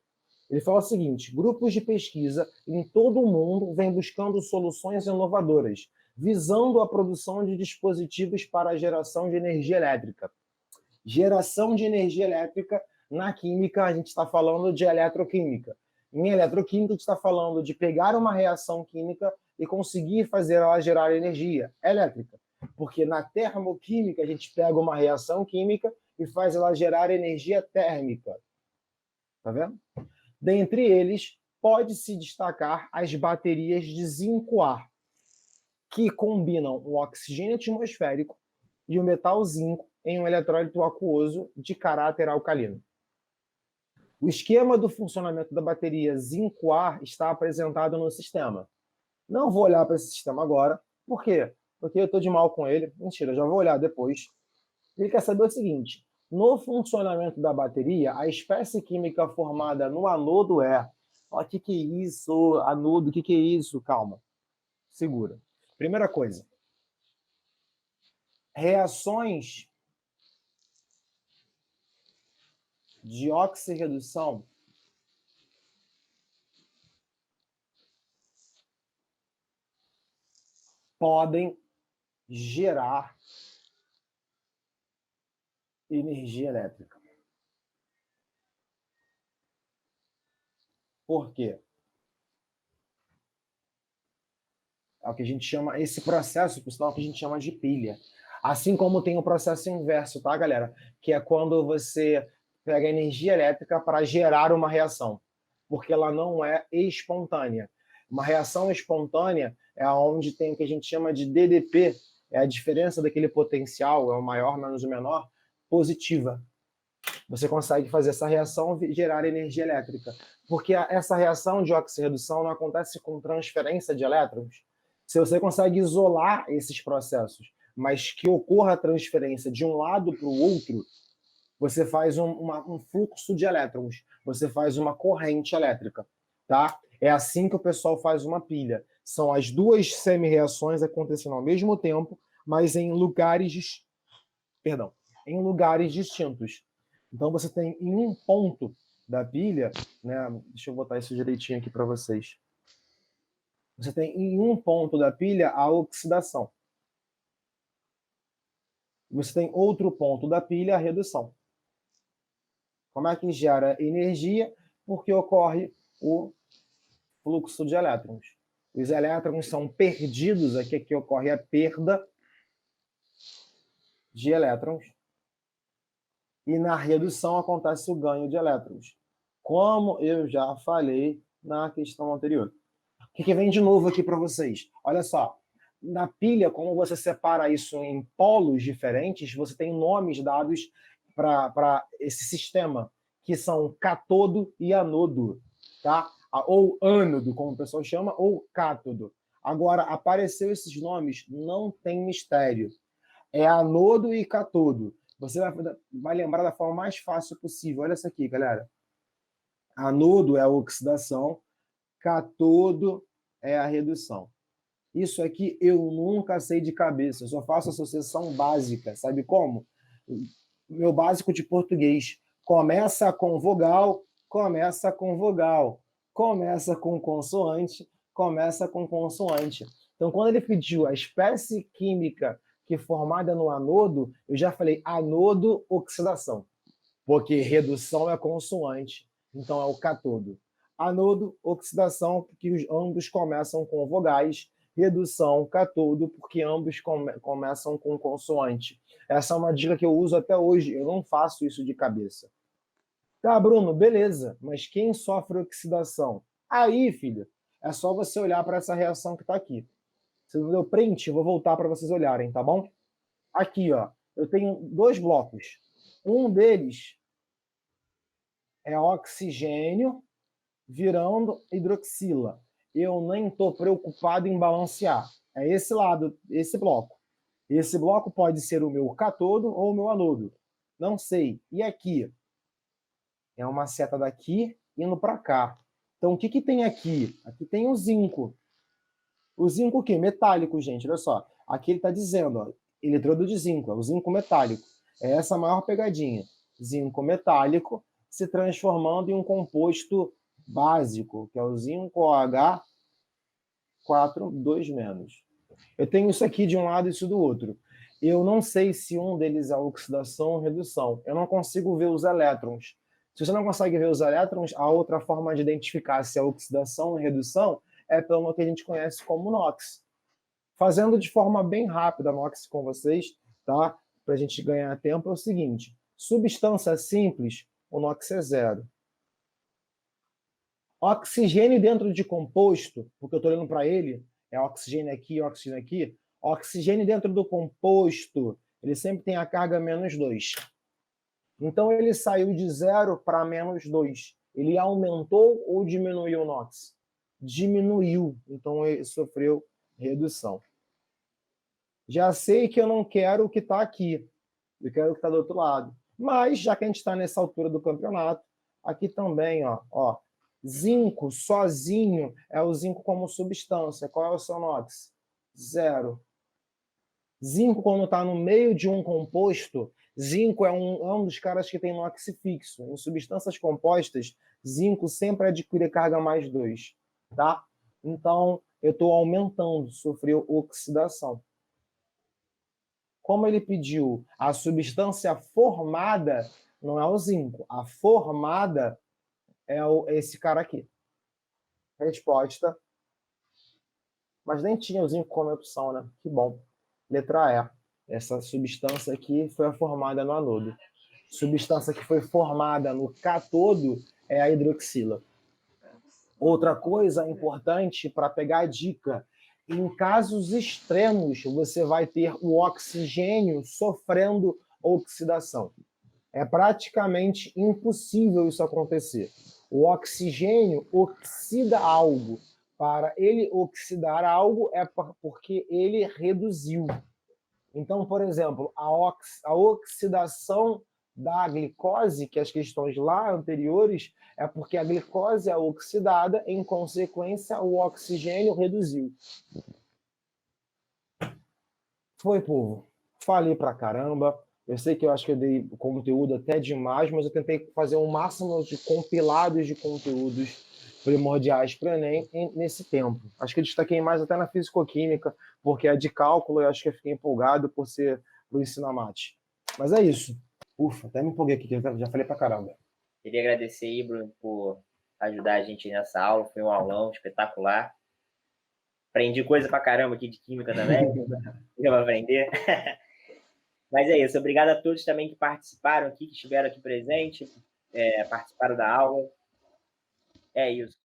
Ele fala o seguinte, grupos de pesquisa em todo o mundo vêm buscando soluções inovadoras, visando a produção de dispositivos para a geração de energia elétrica. Geração de energia elétrica, na química, a gente está falando de eletroquímica. Em eletroquímica, a gente está falando de pegar uma reação química e conseguir fazer ela gerar energia elétrica. Porque na termoquímica, a gente pega uma reação química e faz ela gerar energia térmica. Tá vendo? Dentre eles, pode-se destacar as baterias de zinco-ar, que combinam o oxigênio atmosférico e o metal zinco em um eletrólito aquoso de caráter alcalino. O esquema do funcionamento da bateria zinco-ar está apresentado no sistema. Não vou olhar para esse sistema agora. Por quê? Porque eu estou de mal com ele. Mentira, já vou olhar depois. Ele quer saber o seguinte, no funcionamento da bateria, a espécie química formada no anodo é... O que é isso? Anodo, o que é isso? Calma. Segura. Primeira coisa. Reações de oxirredução podem gerar energia elétrica. Por quê? É o que a gente chama, esse processo, pessoal, que a gente chama de pilha. Assim como tem o processo inverso, tá, galera? Que é quando você pega energia elétrica para gerar uma reação, porque ela não é espontânea. Uma reação espontânea é onde tem o que a gente chama de DDP, é a diferença daquele potencial, é o maior menos o menor, positiva. Você consegue fazer essa reação e gerar energia elétrica. Porque essa reação de oxirredução não acontece com transferência de elétrons. Se você consegue isolar esses processos, mas que ocorra a transferência de um lado para o outro, você faz um fluxo de elétrons, você faz uma corrente elétrica, tá? É assim que o pessoal faz uma pilha. São as duas semi-reações acontecendo ao mesmo tempo, mas em lugares, em lugares distintos. Então você tem em um ponto da pilha, né? Deixa eu botar isso direitinho aqui para vocês. Você tem em um ponto da pilha a oxidação. Você tem outro ponto da pilha a redução. Como é que gera energia? Porque ocorre o fluxo de elétrons. Os elétrons são perdidos, aqui ocorre a perda de elétrons. E na redução acontece o ganho de elétrons. Como eu já falei na questão anterior. O que vem de novo aqui para vocês? Olha só. Na pilha, como você separa isso em polos diferentes, você tem nomes dados para esse sistema, que são catodo e anodo, tá? Ou ânodo, como o pessoal chama, ou cátodo. Agora, apareceu esses nomes, não tem mistério. É anodo e catodo. Você vai lembrar da forma mais fácil possível. Olha isso aqui, galera. Anodo é a oxidação, catodo é a redução. Isso aqui eu nunca sei de cabeça, eu só faço associação básica. Sabe como? Meu básico de português. Começa com vogal, começa com vogal. Começa com consoante, começa com consoante. Então, quando ele pediu a espécie química que é formada no anodo, eu já falei anodo, oxidação. Porque redução é consoante, então é o catodo. Anodo, oxidação, porque ambos começam com vogais. Redução, catodo, porque ambos começam com consoante. Essa é uma dica que eu uso até hoje, eu não faço isso de cabeça. Tá, Bruno, beleza, mas quem sofre oxidação? Aí, filho, é só você olhar para essa reação que está aqui. Você não deu print? Eu vou voltar para vocês olharem, tá bom? Aqui, ó, eu tenho dois blocos. Um deles é oxigênio virando hidroxila. Eu nem estou preocupado em balancear. É esse lado, esse bloco. Esse bloco pode ser o meu cátodo ou o meu anodo. Não sei. E aqui? É uma seta daqui indo para cá. Então, o que, que tem aqui? Aqui tem o zinco. O zinco o quê? Metálico, gente. Olha só. Aqui ele está dizendo, ó, eletrodo de zinco, é o zinco metálico. É essa a maior pegadinha. Zinco metálico se transformando em um composto básico, que é o zinco OH 4,2-. Eu tenho isso aqui de um lado e isso do outro. Eu não sei se um deles é oxidação ou redução. Eu não consigo ver os elétrons. Se você não consegue ver os elétrons, a outra forma de identificar se é oxidação ou redução é pelo que a gente conhece como NOx. Fazendo de forma bem rápida NOx com vocês, tá? Para a gente ganhar tempo, é o seguinte: substância simples, o NOx é 0. Oxigênio dentro de composto, porque eu estou olhando para ele, é oxigênio aqui, oxigênio aqui. Oxigênio dentro do composto, ele sempre tem a carga -2. Então, ele saiu de 0 para -2. Ele aumentou ou diminuiu o NOx? Diminuiu. Então, ele sofreu redução. Já sei que eu não quero o que está aqui. Eu quero o que está do outro lado. Mas, já que a gente está nessa altura do campeonato, aqui também, ó, zinco sozinho é o zinco como substância. Qual é o seu NOx? 0. Zinco, quando está no meio de um composto, zinco é um dos caras que tem NOx fixo. Em substâncias compostas, zinco sempre adquire carga +2. Tá? Então, eu estou aumentando, sofreu oxidação. Como ele pediu a substância formada, não é o zinco. A formada é esse cara aqui. Resposta. Mas nem tinha o zinco como opção, né? Que bom. Letra E. Essa substância aqui foi a formada no anodo. Substância que foi formada no cátodo é a hidroxila. Outra coisa importante para pegar a dica: em casos extremos, você vai ter o oxigênio sofrendo oxidação. É praticamente impossível isso acontecer. O oxigênio oxida algo. Para ele oxidar algo é porque ele reduziu. Então, por exemplo, a oxidação da glicose, que as questões lá anteriores, é porque a glicose é oxidada, em consequência, o oxigênio reduziu. Foi, povo. Falei pra caramba. Eu sei que eu acho que eu dei conteúdo até demais, mas eu tentei fazer o máximo de compilados de conteúdos primordiais para o Enem nesse tempo. Acho que eu destaquei mais até na fisicoquímica, porque a de cálculo eu acho que eu fiquei empolgado por ser pro ensino mate. Mas é isso. Ufa, até me empolguei aqui, que eu já falei pra caramba. Queria agradecer aí, Bruno, por ajudar a gente nessa aula. Foi um aulão espetacular. Aprendi coisa pra caramba aqui de química também. Eu vou aprender. Mas é isso. Obrigado a todos também que participaram aqui, que estiveram aqui presentes, participaram da aula. É isso.